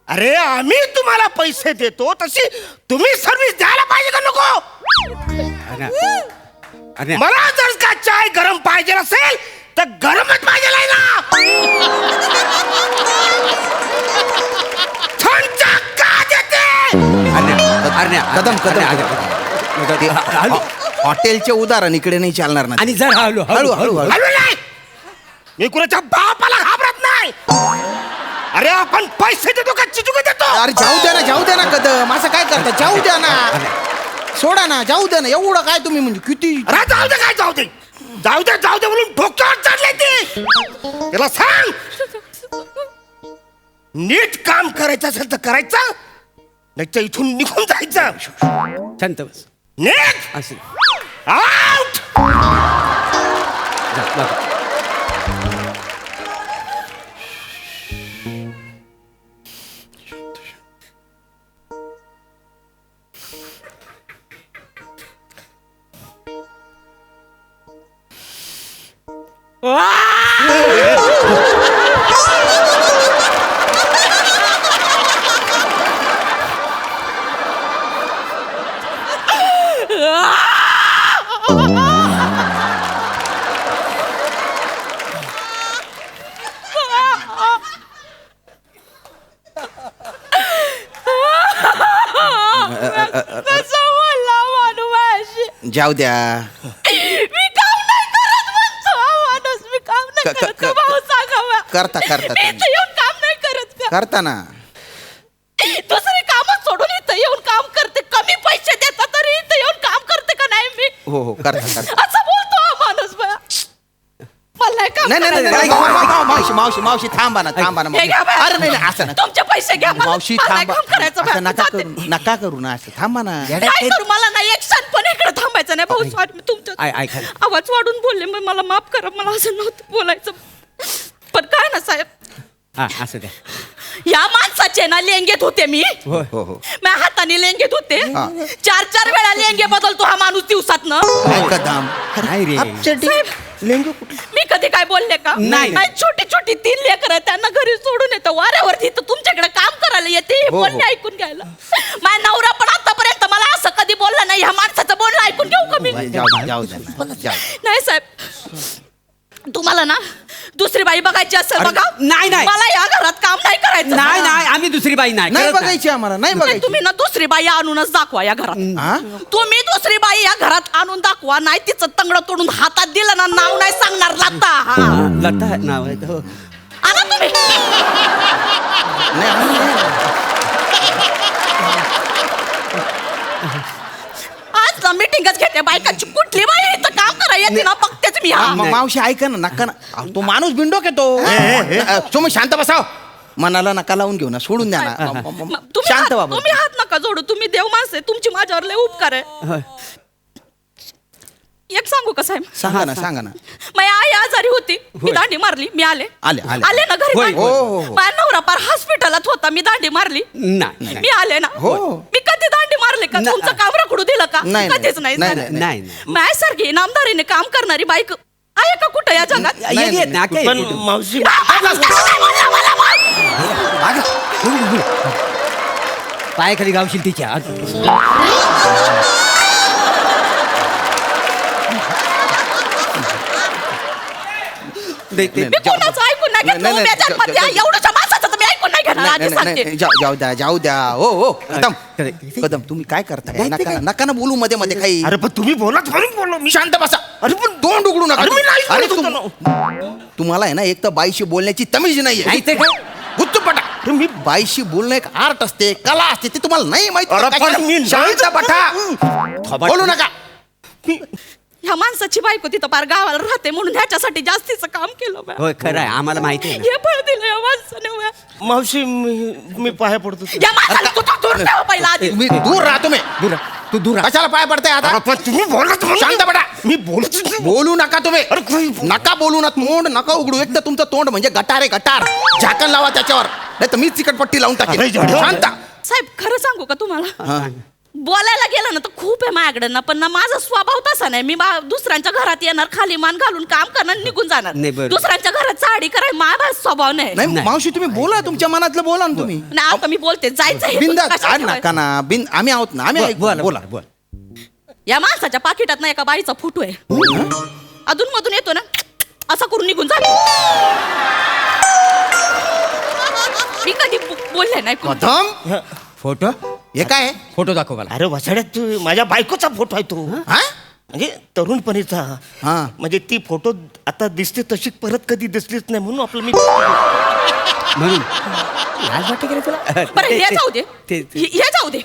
अरे आम्ही तुम्हाला पैसे देतो, तशी तुम्ही सर्व्हिस द्यायला पाहिजे का नको? अरे मला जर का चाय गरम पाहिजे असेल तर गरमच पाहिजे आहे ना. थंड का देते? कदम हॉटेलचे उदाहरण इकडे नाही चालणार ना. आणि जर हळू हळू हळू हळू. हलू नाही. मी कुणाच्या बापाला घाबरत नाही. अरे आपण पैसे देतो का चिचुके देतो? अरे जाऊ द्या ना कदम, असं काय करता? जाऊ द्या ना, सोडा ना, जाऊ द्या ना. एवढं काय तुम्ही म्हणजे किती? अरे जाऊ दे, काय जाऊ दे, जाऊ दे जाऊ दे म्हणून डोक्यावर चढले ते. त्याला सांग नीट काम करायचं असेल तर करायचं, नाही तर इथून निघून जायचं. शांत बस. नीट असं आउट. कसं बोलला माणूस माझ्याशी? जाऊ द्या. मी काम नाही करत म्हणतो हा माणूस. मी काम नाही करत का भाऊ? सांगा करता मी तुम्ही. इथं येऊन काम नाही करत का? करता ना. दुसरे काम सोडून इथं येऊन काम करते. कमी पैसे देता तरी इथं येऊन काम करते का नाही मी? हो करता. असं बोलतो हा माणूस बा. मला नाही काम नाही करायचं. मावशी थांबा ना. हे घ्या बाया. अरे नाही असं ना. तुमचे पैसे घ्या. मावशी मला नाही थांबा. काम करायचं असं बाया. जाते. नका करू ना, असं थांबा ना. काय करू? मला नाही एक क्षण पण इकडे थांबायचं नाही भाऊ. सॉरी, मी तुमच्या ऐका ना. आवाज वाढून बोलले, मग मला माफ करा. मला असं नव्हतं बोलायचं. पण काय ना साहेब, हा असं द्या. या माणसाचे ना लेंगेत होते मी. हो माझ्या हाताने लेंगेत होते. हा. 4 वेळा लेंगे बदलतो हा माणूस दिवसात ना. कदम. नाही रे. मी कधी काय बोलले का? नाही. छोटी छोटी 3 लेकरं त्यांना घरी सोडून येतं वाऱ्यावरती, तर तुमच्याकडे काम करायला येते. हे हो. बोलणे ऐकून घ्यायला. माझा नवरा पण आतापर्यंत मला असं कधी बोलला नाही. ह्या माणसाचं बोलणं ऐकून घेऊ का मी? जाऊ द्या. नाही साहेब, तुम्हाला ना दुसरी बाई बघायची असेल बघा. नाही. मला या घरात काम नाही करायचं. नाही आम्ही दुसरी बाई नाही नाही करत बघायची आम्हाला, नाही नाही, बघायची. तुम्ही ना दुसरी बाई आणूनच दाखवा या घरात. हा? तुम्ही दुसरी बाई या घरात आणून दाखवा. नाही तिचं तंगड तोडून हातात दिलं ना, नाव नाही सांगणार लता. हा, लता नाव आहे हो. आणा तुम्ही. आज ना मीटिंगच घेते बायकांची. कुठली बाई इथं काम करा येते ना बघतेच मी. हा. मावशी ऐका ना, नका ना. तो माणूस बिंडोक येतो. तुम्ही शांत बसाव. मनाला नका लावून घेऊ ना, सोडून द्या ना. तुम्ही शांत हात- बाबा. तुम्ही हात नका जोडू. तुम्ही देव माणसं आहे. तुमची माझ्यावर लय उपकार आहे. होय. एक सांगू का साहेब? सांगा ना. माझी आई आजारी होती. मी दांडी मारली. मी आले आले. ना घरी. होय, होय, होय. माझा नवरा पार हॉस्पिटलात होता. मी दांडी मारली. नाही मी आले ना. हो. मी कधी दांडी मारली मारले का ना- तुमचं काम रखडू दिलं का नाही, कधीच नाही नाही, झालं. नाही, माझ्यासारखी इनामदारीने काम करणारी बाईक आहे का कुठं या जगात येत ना काय पण मावशी पायाखाली गावशील तिच्या नाही, नाही, मी कोणाचं ऐकून नाही घेतलं नाही, नाही, उभ्या जन्मात या एवढ्या माणसाचं तर मी ऐकून नाही घेणार आधी सांगते जाऊ द्या हो कदम कदम तुम्ही काय करताय नका ना बोलू मध्ये मध्ये काही अरे पण तुम्ही बोलत म्हणून बोललो मी शांत बसा अरे पण तोंड उघडू नका अरे मी नाही अरे बोलत होतो तुम्हाला आहे ना एक तर बाईशी बोलण्याची तमीज नाहीये नाही ते काय? हुत्तपटा तुम्ही बाईशी बोलणं एक आर्ट असते कला असते ते तुम्हाला नाही माहिती अरे का? पण मी नाही शांत बटा बोलू नका ह्या माणसाची बायको तिथं पार गावाला राहते म्हणून ह्याच्यासाठी जास्तीचं काम केलं बा. होय खरं आहे आम्हाला माहिती आहे ना. हे फळ दिलं या माणसाने बा. मावशी मी पाया पडतो या माणसाला कुठं दूर ठेवा पहिला आधी तुम्ही दूर राहा तुम्ही तू दूर राहा. कशाला पाय पडताय आता पण तुम्ही बोलत म्हणून- शांत बटा मी बोलत नाही. बोलू नका तुम्ही अरे काही नका बोलू ना तोंड नका उघडू एक तर तुमचं तोंड म्हणजे गटार आहे गटार झाकण लावा त्याच्यावर नाही तर मीच चिकटपट्टी लावून टाकेन अरे, जडे. शांत साहेब खरं सांगू का तुम्हाला हा. बोलायला गेलं ना तर खूप आहे माझ्याकडे ना पण ना माझा स्वभाव तसा नाही मी दुसऱ्यांच्या घरात येणार खाली मान घालून काम करणार निघून जाणार नाही, बरोबर. दुसऱ्यांच्या घरात साडी करायला माझा स्वभाव नाही नाही मावशी तुम्ही बोला तुमच्या मनातलं बोला ना तुम्ही ना आता मी बोलते जायचं हे बिंदा कशाला नका ठेवायचं? ना बिन आम्ही आहोत ना आम्ही ऐकू. बोला या माणसाच्या पाकिटात ना एका बाईचा फोटो आहे अधून मधून येतो ना असा करून निघून जा मी कधी बोलले नाही कोणी. कदम फोटो हे काय आहे? फोटो दाखव मला अरे वसाड्यात तू माझ्या बायकोचा फोटो आहे तो हा? म्हणजे तरुणपणीचा हा. म्हणजे ती फोटो आता दिसते तशी परत कधी दिसलीच नाही म्हणून आपलं मी म्हणून लाज वाटते का रे तुला? बरं हे जाऊ दे ते- हे जाऊ दे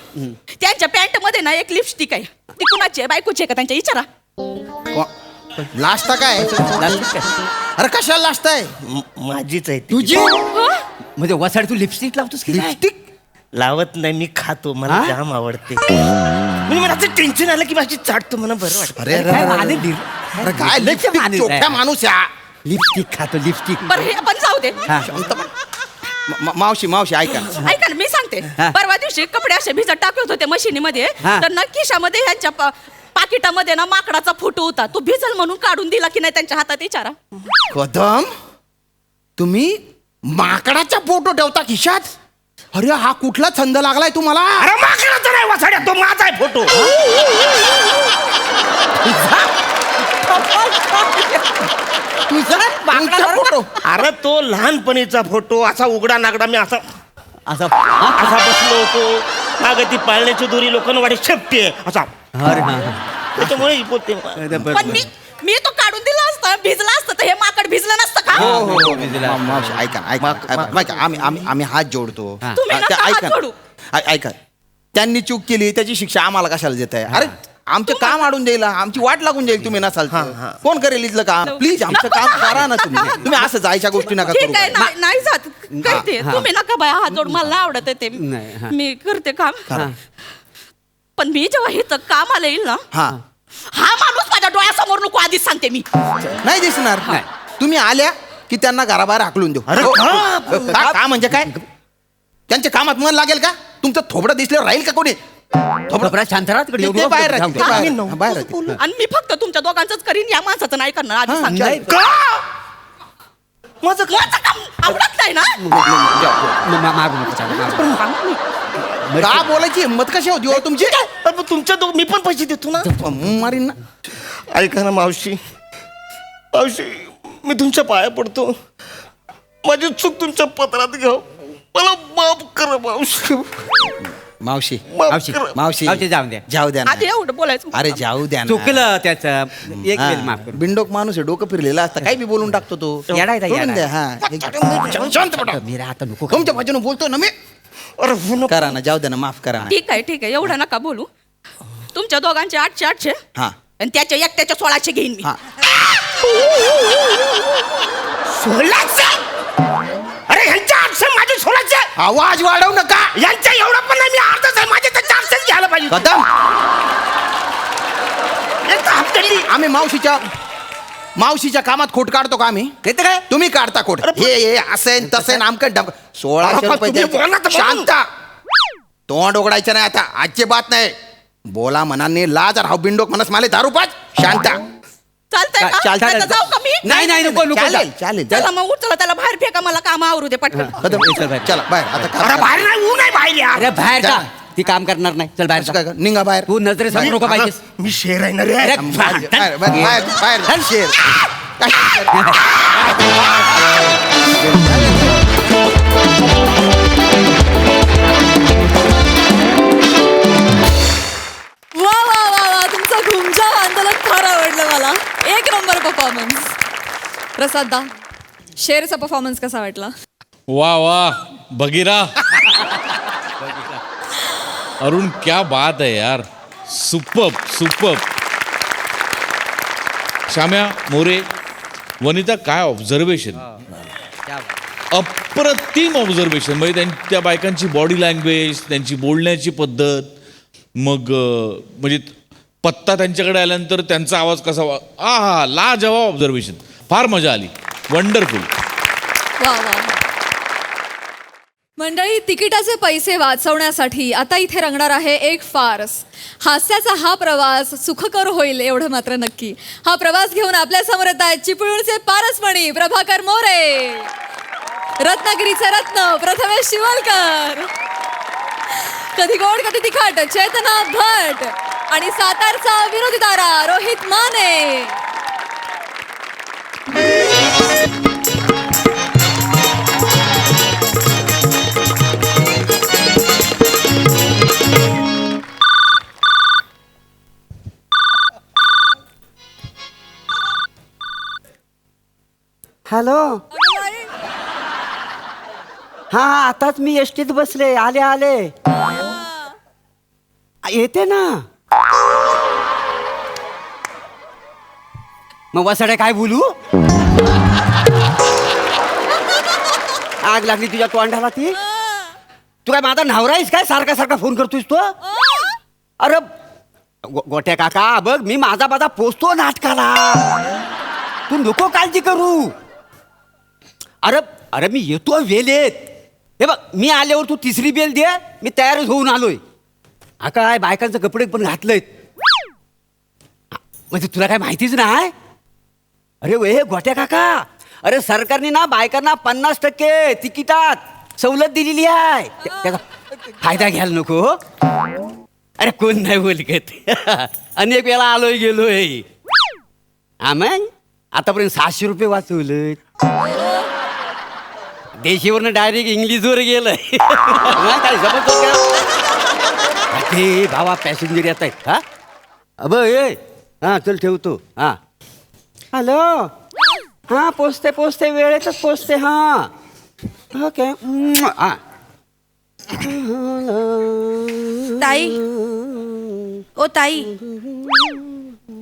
त्यांच्या पॅन्ट मध्ये ना एक लिपस्टिक आहे ती कुणाची आहे बायकोची आहे का त्यांच्या विचारा लास्ट काय अरे कशाला लास्ट आहे माझीच आहे ती. तुझी हं? म्हणजे वसाड तू लिपस्टिक लावतोस की काय? लिपस्टिक लावत नाही मी खातो मला हा? जाम आवडते म्हणजे मला असं टेन्शन आलं की माझी चाटतो मला बरं वाटतं अरे काय अरे, माने अरे, दिल? अरे काय लिपस्टिक माणूस आहे. चोट्या माणूस या लिपस्टिक खातो लिपस्टिक बरं हे पण जाऊ दे हा. शांत बस. मावशी मावशी ऐका ऐका ना मी सांगते हा. परवा दिवशी कपडे असे भिजत टाकत होते मशिनीमध्ये हा. तर ना खिशामध्ये ह्यांच्या पाकिटामध्ये ना माकडाचा फोटो होता तो भिजल म्हणून काढून दिला की नाही त्यांच्या हातात विचारा कदम तुम्ही माकडाचा फोटो ठेवता खिशात अरे हा कुठला छंद लागलाय तुम्हाला अरे माकडाचा नाही वसाड्या तो माझा आहे फोटो तुमचा फोटो अरे तो लहानपणीचा फोटो असा उघडा नागडा मी असा असं असा बसलो होतो मागं ती पाळण्याची दोरी लोकांना वाटे शेपटी आहे असा अरे हा, हा. त्याच्यामुळे ही बोलते पण मी तो काढून दिला असता भिजला असतं तर हे माकड भिजलं नसतं का मावशी ऐका ना, ऐका आम्ही हात जोडतो हा. तुम्ही त्या- नका हात ऐका ना. जोडू. ऐका त्यांनी चूक केली त्याची शिक्षा आम्हाला कशाला देत आहे अरे आमचं काम आडून जाईल आमची वाट लागून जाईल तुम्ही नसाल तर. कोण करेल इथलं काम प्लीज आमचं नको काम ना. करा ना तुम्ही असं जायच्या गोष्टी नका करू ठीक आहे नाही जात करते हा. तुम्ही नका बाया हात जोड मला नाही आवडत आहे ते नाही, हा. मी करते काम हा. पण मी जेव्हा हे कामाला येईल ना हा हा माणूस माझ्या डोळ्यासमोर नको आधीच सांगते मी नाही दिसणार नाही. तुम्ही आल्या की त्यांना घराबाहेर हाकलून देऊ अरे हो, का? हो, का म्हणजे काय त्यांच्या कामात मन लागेल का तुमचं थोबडं दिसल्यावर राहील का कोणी थोपडा शांत राहा तिकडे ते एवढं बाहेर जाऊ राहतील, दे. ते बाहेर- बाहेर राहतील. आणि मी फक्त तुमच्या दोघांचंच करीन या माणसाचं नाही करणार आधी हा, सांगते नाही. का माझं माझं काम आवडत नाही ना मागू नको चालू, मागू. का बोलायची हिंमत कशी होती हो तुमची अरे पण तुमच्या मी पण पैसे देतो ना मारीन ना ऐका ना मावशी मावशी मी तुमच्या पाया पडतो माझी चूक तुमच्या पत्रात घ्या मला माफ करा मावशी मावशी मावशी मावशी मावशी जाऊन द्या जाऊ द्या ना. आधी एवढं बोलायचं अरे जाऊ द्या ना. चुकलं त्याचं एक हा, वेळ माफ करू बिनडोक माणूस आहे डोकं फिरलेला असतं काही बी बोलून टाकतो तो येडा आहे, सोडून येडा द्या, आहे. हा. शांत पडा. मी राहता नको तुमच्या बाजूने बोलतो ना मी अरे हो ना. करा ना जाऊ द्या ना माफ करा ना ठीक आहे एवढं नका बोलू तुमच्या दोघांचे 800 हा आणि त्याच्या एकट्याच्या 1600 घेईन मी हा 1600? अरे ह्यांच्या 800 माझे 1600 आवाज वाढवू नका यांच्या एवढं पण नाही मी अर्धच आहे माझे तर 400 घ्यायला पाहिजे कदम एक तर हप्त्याली आम्ही मावशीच्या कामात खोट काढतो का आम्ही येतं काय तुम्ही काढता खोट अरे पण- हे असं तसं नामकं 1600 अरे पण रुपये तुम्ही बोला तर द्यायचे. बोला. शांत तोंड उघडायचं नाही आता, आजची बात नाही. बोला मनाने लाज राव बिंडोक मनस माले दारू पाच शांता. चालतंय का? चालतंय. आता जाऊ का मी? नाही नाही नको नको जा. चालेल चालेल चला मग उठ, चला त्याला बाहेर फेका, मला काम आवरू दे पटकन. कदम, चल बाहेर. चला बाहेर आता अरे काम- बाहेर नाही, ऊन आहे बाहेर या. अरे बाहेर जा. का ती काम करणार नाही. चल बाहेर असं जा. काय कर, निघा बाहेर. तू नजरेसमोर नको पाहिजेस. मी शेर आहे ना रे. अरे बाहेर बाहेर बाहेर बाहेर शेर. वा वा वा वा तुमचं घुमजाव आंदोलन फार आवडलं मला. एक नंबर परफॉर्मन्स. प्रसाद दा, शेरचा परफॉर्मन्स कसा वाटला? वाह वाह बगीरा अरुण क्या बात है यार, सुपर्ब सुपर्ब. श्याम्या मोरे, वनिता काय ऑब्झर्वेशन, अप्रतिम ऑब्झर्वेशन. म्हणजे त्या बायकांची बॉडी लँग्वेज, त्यांची बोलण्याची पद्धत, मग म्हणजे पत्ता त्यांच्याकडे आल्यानंतर त्यांचा आवाज कसा हा लाजवाब ऑब्झर्वेशन. फार मजा आली, वंडरफुल. वा वा. मंडळी, तिकिटाचे पैसे वाचवण्यासाठी आता इथे रंगणार आहे एक फार्स. हास्याचा हा प्रवास सुखकर होईल एवढं मात्र नक्की. हा प्रवास घेऊन आपल्या समोर येत आहेत चिपळूणचे पारसमणी प्रभाकर मोरे, रत्नागिरीचे रत्न प्रथमेश शिवलकर, कधी गोड कधी तिखट चेतना भट आणि सातारचा विनोदी तारा रोहित माने. हॅलो. हा आताच मी एसटीत बसले, आले आले. येते ना. मग वसाडे काय बोलू? आग लागली तुझ्या तोंडाला ती. तू काय माझा नवरा आहेस काय, सारखा सारखा फोन करतोयस तो? अरे गोट्या काका बघ, मी माझा पोचतो नाटकाला, तू नको काळजी करू. अरे अरे मी येतो वेळेत. हे बघ, मी आल्यावर तू तिसरी बेल दे, मी तयारच होऊन आलोय. हा काय बायकांचं कपडे पण घातलेत, म्हणजे तुला काय माहितीच नाही? अरे वे गोट्या काका, अरे सरकारने ना बायकांना 50% तिकिटात सवलत दिलेली आहे. त्याचा फायदा घ्यायला नको. अरे कोण नाही बोलत. अनेक वेळा आलोय गेलोय. मग आतापर्यंत 600 रुपये वाचवलं. देशीवरनं डायरेक्ट इंग्लिशवर गेलंय. काय समजतो का? ते भावा पॅसेंजर येत आहेत. हा अब ये, हा चल ठेवतो. हा हॅलो. हा पोचते वेळेतच पोचते. हा ओके. हा ताई, ओ ताई,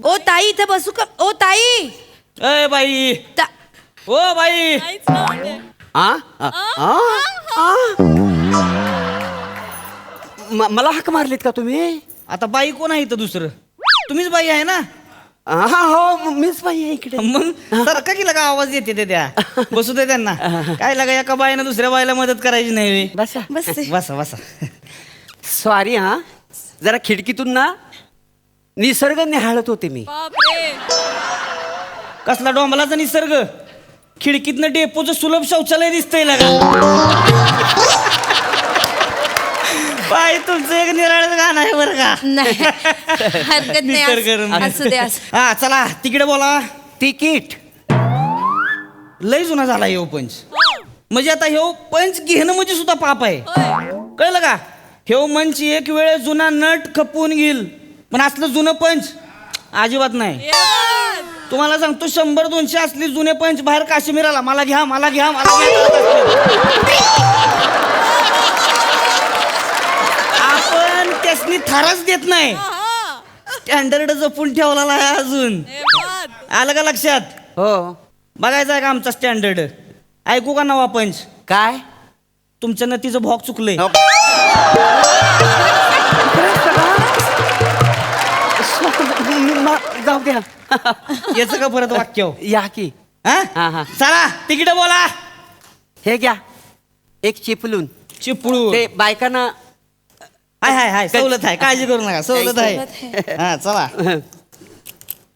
ओ ताई इथे बसू का? ओ ताई. ए बाई. O by. मला हाक मारलीत का तुम्ही? आता बाई कोण आहे इथं दुसरं? तुम्हीच बाई आहे ना? हा हो मीच बाई आहे इकडे. मग सारखा की लगा आवाज येते ते त्या. बसू दे त्यांना. काय लागा एका बाईनं दुसऱ्या बाईला मदत करायची नाही. बसा बसा बसा. सॉरी. हा जरा खिडकीतून ना निसर्ग निहाळत होते मी. कसला डोंबलाचा निसर्ग? खिडकीतनं डेपोचं सुलभ शौचालय दिसतंय लागा. बाई तुमचं एक निराळच गाणं आहे बरं का? नाही हरकत नाही, असू दे असू. हा चला तिकडे बोला. तिकीट लय जुना झाला ह्यो पंच. म्हणजे आता ह्यो पंच घेणं म्हणजे सुद्धा पाप आहे, कळलं का? ह्यो मंच एक वेळ जुना नट खपवून घेईल, पण असलं जुनं पंच अजिबात नाही. तुम्हाला सांगतो 100-200 असली जुने पंच बाहेर काश्मीराला मला घ्या मला घ्या मला घ्या. आपण त्यासनी थाराच देत नाही. स्टँडर्ड जपून ठेवलेला आहे अजून. आलं का लक्षात? हो. बघायचं आहे का आमचा स्टँडर्ड? ऐकू का नवा पंच? काय तुमच्या नतीचं भॉक चुकलंय. जाऊ द्या. याचं का परत वाक्य? या की. हा चला तिकीट बोला. हे घ्या एक चिपलून. चिपळू ते बायकांना हाय सवलत आहे, काळजी करू नका, सवलत आहे. हा चला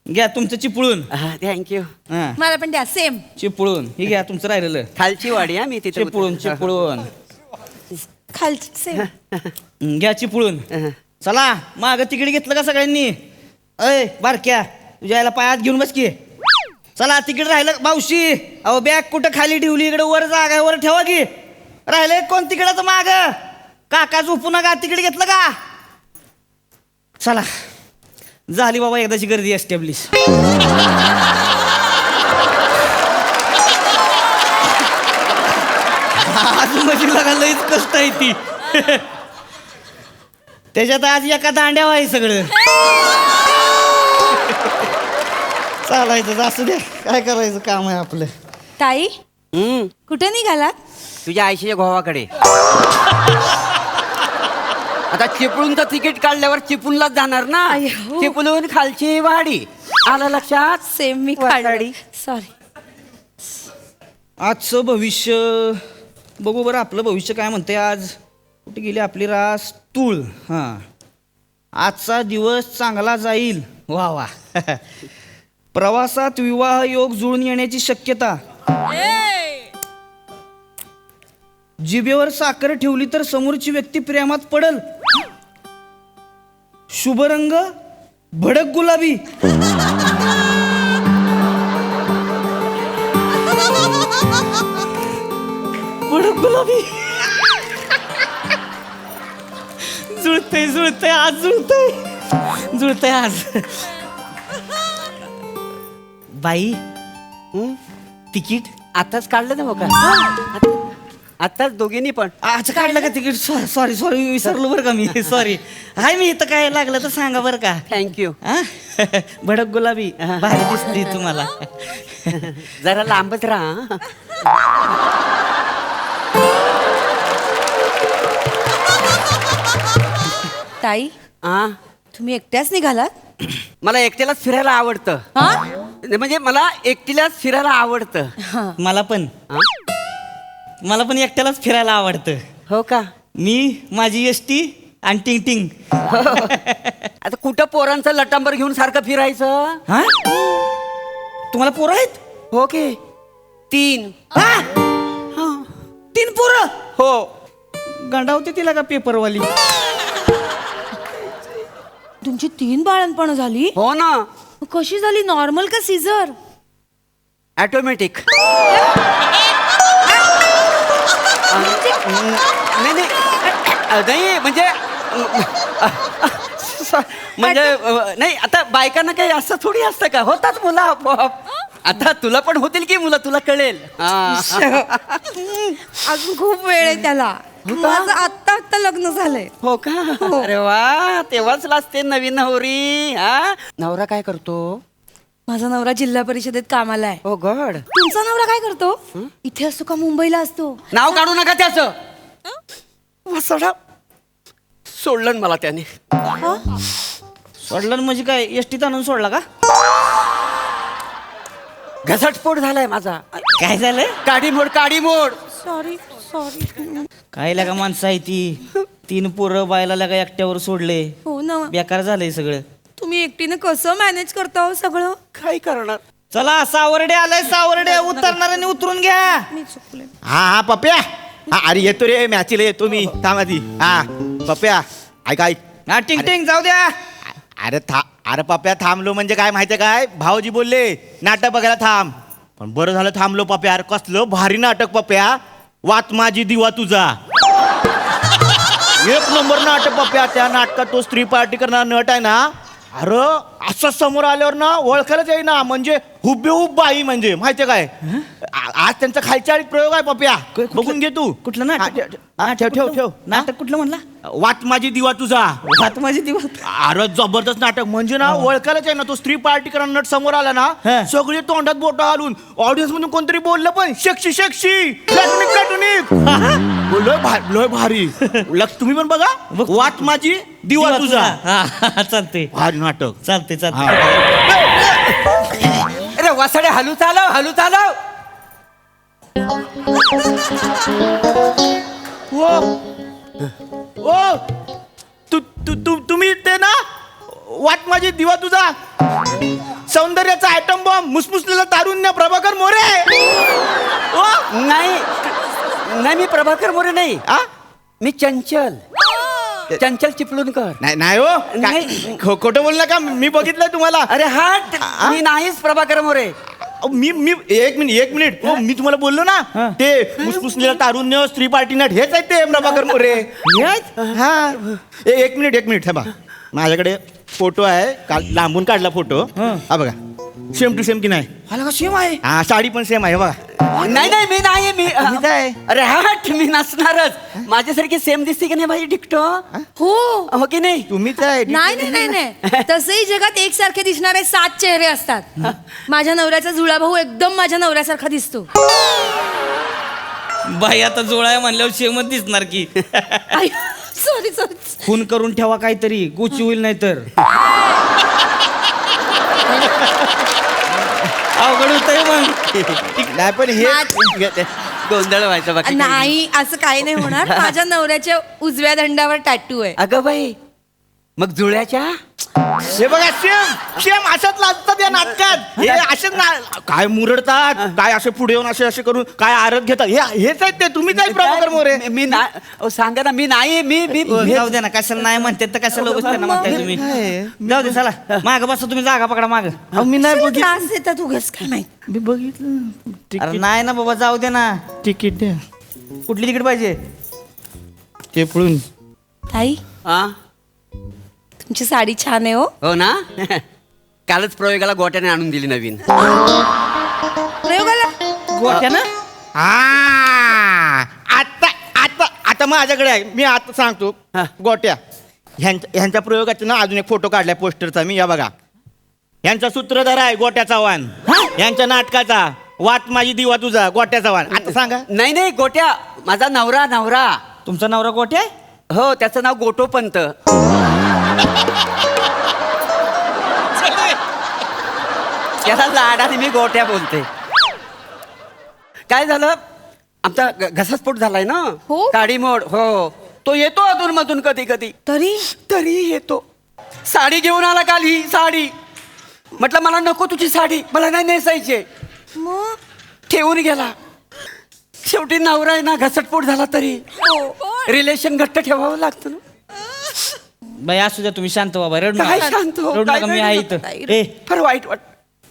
घ्या तुमचं चिपळून. थँक्यू. हा मला पण द्या सेम. चिपळून हे घ्या तुमचं राहिलेलं. खालची वाडी हा मी तिथे चिपळून खालची सेम. घ्या चिपळून. चला माग तिकीट घेतलं का सगळ्यांनी? अय बारक्या तुझ्या याला पायात घेऊन बस की. चला तिकीट राहिलं. मावशी अहो बॅग कुठं खाली ठेवली? इकडे वर जागा आहे, वर ठेवा की. राहिलंय कोण तिकिटाचं माग? काका झोपू नका, तिकीट घेतलं का? चला झाली बाबा एकदाची गर्दी एस्टॅब्लिश. आज म्हणजे लगा लईच कष्ट आहे ती. त्याच्यात आज एका दांड्यावर आहे सगळं. चालायचं असू द्या, काय करायचं काम आहे आपलं. ताई कुठे निघालात? तुझ्या आईशीच्या गोवाकडे. आता चिपळूणचं तिकीट काढल्यावर चिपळूणलाच जाणार ना. अय्यो. चिपळूण खालची वाडी. आलं लक्षात? सेम मी वाडी. सॉरी. आजचं भविष्य बघू बरं. आपलं भविष्य काय म्हणते आज? कुठे गेली आपली रास? तूळ. हां आजचा दिवस चांगला जाईल. वा वा. प्रवासात विवाह योग जुळून येण्याची शक्यता. जिभेवर साखर ठेवली तर समोरची व्यक्ती प्रेमात पडल. शुभ रंग भडक गुलाबी. भडक गुलाबी. जुळतंय आज जुळतंय आज. बाई तिकीट आताच काढलं ना बघा. आताच दोघींनी पण. अच्छा काढलं का तिकीट? सॉरी विसरलो बरं का मी. सॉरी. हाय मी इथं काय लागलं तर सांगा बरं का. थँक्यू. भडक गुलाबी भारी दिसली तुम्हाला. जरा लांबच राहा. ताई तुम्ही एकट्याच निघालात? मला एकट्यालाच फिरायला आवडतं. म्हणजे मला एकटीलाच फिरायला आवडतं. मला पण एकट्यालाच फिरायला आवडतं. हो का? मी माझी एसटी आणि टिंग टिंग. आता कुठं पोरांचं लटांबर घेऊन सारखं फिरायचं? हा तुम्हाला पोरं आहेत? हो की 3. 3 पोरं? हो. गंडावते तिला का पेपरवाली? तुमची 3 बाळणपण झाली? हो ना. कशी झाली? नॉर्मल का सीझर? ऑटोमॅटिक. नाही म्हणजे नाही आता बायकांना काही असं थोडी असतं का? होतात मुलं आपोआप. आता तुला पण होतील की मुलं, तुला कळेल. अजून खूप वेळ आहे त्याला. माझं आत्ता लग्न झालंय. हो का? अरे वा, तेव्हाच लाजते नवीन नवरी. नवरा काय करतो? माझा नवरा जिल्हा परिषदेत कामाला आहे. हो गड. तुमचा नवरा काय करतो? इथे असतो का मुंबईला असतो? नाव काढू नका त्याचं. वसडा सोडलं मला त्याने. सोडलं म्हणजे काय? एसटीत आणून सोडला का? घसटस्फोट झालाय माझा. काय झालंय? काडी मोड. सॉरी. काय लागा माणसं आहे ती. 3 पोरं बायला लागा एकट्यावर सोडले. हो ना. बेकार झालंय सगळं. तुम्ही एकटीने कसं मॅनेज करता हो सगळं? काय करणार? चला सावर्डे आलाय. सावर्डे उतरणाऱ्याने उतरून घ्या. मी चुकले. हा पप्या. अरे येतो रे, मॅचीला येतो मी. थांब आधी. पप्या ऐक. हा टिंग टिंग जाऊ द्या. अरे पप्या थांबलो म्हणजे काय माहितीये काय? भाऊजी बोलले नाटक बघायला थांब. पण बरं झालं थांबलो पप्या. अरे कसलं भारी नाटक पप्या. वात माझी दिवा तुझा. 1 नंबर नाटक पप्या. त्या नाटकात तो स्त्री पार्टी करणारा नट आहे ना, अरे असं समोर आल्यावर ना ओळखायलाच येई ना. म्हणजे हुबेहूब बाई. म्हणजे माहितीये काय? आज त्यांचा खालच्या आळीत प्रयोग आहे पप्या. बघून घे तू. कुठलं नाटक? ठेव. नाटक कुठलं म्हणला? वात माझी दिवा तुझा. वात माझी दिवा. अरे जबरदस्त नाटक. म्हणजे ना ओळखायलाच आहे ना. तो स्त्री पार्टी करणारा नट समोर आला ना, सगळे तोंडात बोट घालून ऑडियन्स मधून कोणतरी बोललं पण शेक्षी प्लॅटोनिक. लय भारी. तुम्ही पण बघा. वात माझी दिवा तुझा. चालते. भारी नाटक. चालते. अरे वासाडे हलू चालव. ते ना वाट माझी दिवा तुझा, सौंदर्याचा आयटम बॉम्ब, मुसमुसलेला तारुण्य प्रभाकर मोरे. ओ, नाही नाही, मी प्रभाकर मोरे नाही. मी चंचल चिपळूणकर. नाही नाही हो, नाही. खोटं बोल नका, मी बघितलंय तुम्हाला. अरे हट, मी नाहीच प्रभाकर मोरे. मी एक मिनिट हो, मी तुम्हाला बोललो ना ते मुसमुसलेला तारुण्य, स्त्री पार्टी नट, हेच आहेत ते प्रभाकर मोरे. हा, एक मिनिट थांबा. माझ्याकडे फोटो आहे, काल लांबून काढला फोटो. हा बघा, सेम टू सेम की नाही? सेम आहे. हा, साडी पण सेम आहे बघा. नाही नाही, मी नाही. मी काय? अरे हट, मी नसणारच. माझ्यासारखी सेम दिसते की नाही भाई डिक्टो? हो की नाही? तुम्हीच आहे. नाही तसंही जगात एकसारखे दिसणारे 7 चेहरे असतात. माझ्या नवऱ्याचा जुळा भाऊ एकदम माझ्या नवऱ्यासारखा दिसतो. बाई आता जोळाय म्हणल्यावर शेमच दिसणार की. सॉरी खून करून ठेवा काहीतरी, गुची होईल नाही तर. अवघड होतंय मग. नाही पण हे गोंधळ व्हायचा बाकी काही नाही. नाही असं काही नाही होणार. माझ्या नवऱ्याच्या उजव्या दंडावर टॅटू आहे. अगं बाई, मग जुळ्याच्या हे बघा, सेम असंच लागतात या नाटकात. हे असेच काय मुरडतात, काय असे पुढे येऊन असे करून काय आरत घेतात. हेच आहेत ते, तुम्हीच आहे प्रभाकर मोरे. मी नाही, सांगा ना, मी नाही. मी जाऊ दे ना, कशाला नाही म्हणते तर कशाला उगाच त्यांना म्हणताय तुम्ही. जाऊ दे, चला माग बसा, तुम्ही जागा पकडा माग. मी नाही बघितलं. त्रास देतात उगाच काय माहित. मी बघितलं. अरे नाही ना बाबा, जाऊ दे ना. तिकीट द्या. कुठली तिकीट पाहिजे? ते पळून ताई, हा, तुमची साडी छान आहे. हो ना. कालच प्रयोगाला गोट्याने आणून दिली नवीन. प्रयोगाला गोट्यानं? आता माझ्याकडे आहे, मी आता सांगतो. गोट्या ह्यांच्या प्रयोगाचा ना अजून एक फोटो काढलाय पोस्टरचा मी. या बघा, ह्यांचा सूत्रधार आहे गोट्या चव्हाण. यांच्या नाटकाचा वाट माझी दिवा तुझा, गोट्या चव्हाण. आता सांगा. नाही गोट्या माझा नवरा. तुमचा नवरा गोट्या आहे? हो, त्याचं नाव गोटोपंत. त्याला लाडाने मी गोट्या बोलते. काय झालं, आमचा घसास्फोट झालाय ना. हो. गाडी मोड. हो, तो येतो अधून मधून कधी तरी येतो. साडी घेऊन आला काल, ही साडी. म्हटलं मला नको तुझी साडी, मला नाही नेसायची. मग ठेवून गेला. शेवटी नवरा आहे ना, घसटपोट झाला तरी रिलेशन घट्ट ठेवावं लागतं ना. बाई असू द्या, तुम्ही शांत बाबा. रडू काय नका. शांत हो, रडू काय नका, मी रडू आहे नका. इथं. ए, फार वाईट वाट.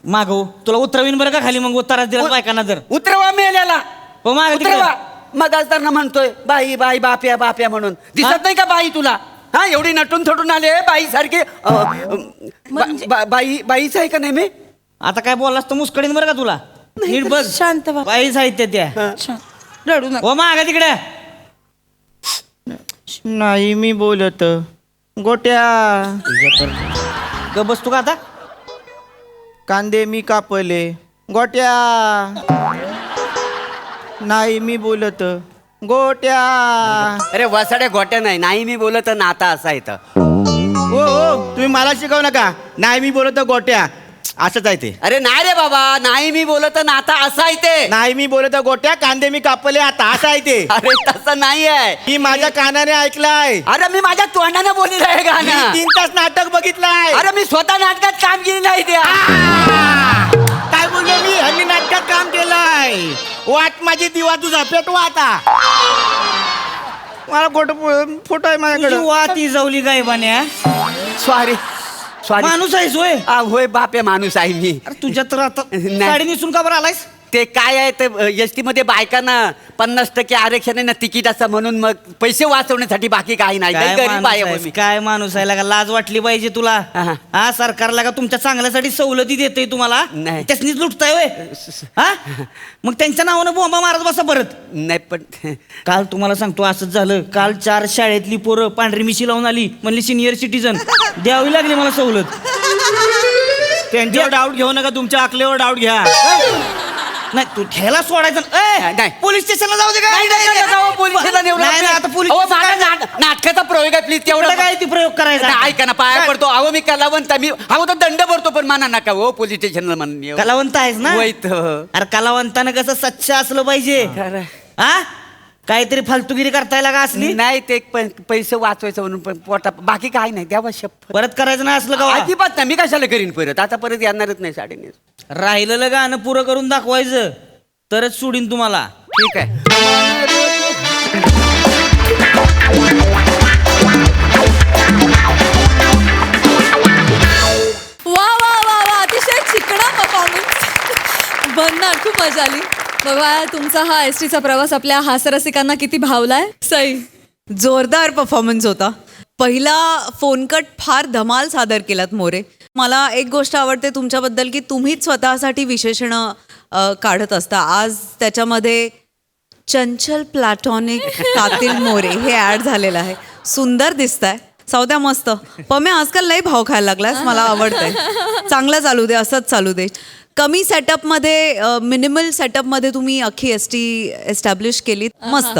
मागव तुला उतरवीन बरं का खाली, मग उताराच दिला बायकांना जर. उतरवा मेल्याला. हो माग उतरवा. मग असताना म्हणतोय बाई बाई बाप्या म्हणून. दिसत नाही का बाई तुला? हा, एवढी नटून थटून आले बाई सारखी. बाईच आहे का नाही मी? आता काय बोललास तर मुस्कडीन बरं का तुला. नीट बघ, शांत व्हा. बाई साहित्य त्या. रडू नका. हो माग तिकडे. नाही मी बोलत गोट्या. ग बस तू का आता. कांदे मी कापले गोट्या. नाही मी बोलत गोट्या. अरे वसाड्या गोट्या नाही मी बोलत नाता असा येतं. ओ तुम्ही मला शिकवू नका. नाही मी बोलत गोट्या, असंच आहे ते. अरे नाही रे बाबा, नाही मी बोलत नाता असा आहे ते. नाही मी बोलत गोट्या, कांदे मी कापले आता, असं आहे ते. अरे तसं नाही आहे. मी माझ्या कानाने ऐकलाय. अरे मी माझ्या तोंडाने बोललेलं आहे मी गाणं. 3 तास नाटक बघितलंय. अरे मी स्वतः नाटकात काम केलेलं आहे त्या. काय बोललो मी? हल्ली नाटकात काम केलंय. वाट माझी दिवा तुझा, पेटवा आता. मला फोटो आहे माझ्याकडे. वाती जावली काय बान्या. सॉरी माणूस आहेस होय. होय बाप्या, माणूस आहे मी. अरे तुझ्या तर आता नाही. साडी नेसून का बरं आलायस? ते काय आहे ते एस टी मध्ये बायकांना 50% आरक्षण आहे ना तिकीट असं, म्हणून मग पैसे वाचवण्यासाठी, बाकी काही नाही. काय गरीब माणूस आहे हो आहेस? मी. काय माणूस आहे लागा, लाज वाटली पाहिजे तुला. हा. हा, सरकारला का तुमच्या चांगल्यासाठी सवलती देते तुम्हाला, नाही. त्यासनीच लुटताय होय. हा, मग त्यांच्या नावानं बोंबा मारत बसा परत. नाही पण काल तुम्हाला सांगतो असंच झालं. काल 4 शाळेतली पोरं पांढरी मिशी लावून आली, म्हणली सिनियर सिटीजन, द्यावी लागली मला सवलत. त्यांच्यावर डाऊट घेऊ नका, तुमच्या अकलेवर डाऊट घ्या. नाही तू ठेला सोडायचं. नाही. पोलीस स्टेशनला जाऊ दे नाही, नाही, नाही, काय. जाऊ, पोलीस स्टेशनला नेऊ नका. नाही, नाही, आता पोलीस अहो, स्टेशनला माझा नाटकाचा प्रयोग आहे प्लीज, तेवढं काय ती प्रयोग करायचा. नाही, ऐका ना, पाया पडतो. अहो मी कलावंत, मी हवं तर दंड भरतो, पण माना नका हो पोलीस स्टेशनला म्हणून. कलावंत आहेस ना. वैत. अरे कलावंतानं कसं स्वच्छ असलं पाहिजे. खरं. हा, काहीतरी फालतुगिरी करताय लागा असली नाही ते पैसे वाचवायचं म्हणून पोटा बाकी काय नाही द्यावा शपथ. परत करायचं नाही असलं का अजिबात नाही. मी कशाला करीन परत आता परत येणारच नाही साडीने. राहिलेलं गाणं पुरं करून दाखवायचं तरच सोडीन तुम्हाला. ठीक आहे. वा वा वा वा अतिशय चिकणा परफॉर्मन्स. बनणार खूप मजा आली. बघा तुमचा हा एस टीचा प्रवास आपल्या हास्यरसिकांना किती भावलाय. सई जोरदार परफॉर्मन्स होता. पहिला फोन कट फार धमाल सादर केलात मोरे. मला एक गोष्ट आवडते तुमच्याबद्दल की तुम्हीच स्वतःसाठी विशेषणं काढत असता. आज त्याच्यामध्ये चंचल प्लॅटॉनिक कातिल मोरे हे ऍड झालेलं आहे. सुंदर दिसताय. सौद्या मस्त. पम्या आजकाल लई भाव खायला लागलास. मला आवडतंय. चांगलं चालू दे, असंच चालू दे. कमी सेटअपमध्ये मिनिमल सेटअपमध्ये तुम्ही अख्खी एस टी एस्टॅब्लिश केलीत. मस्त.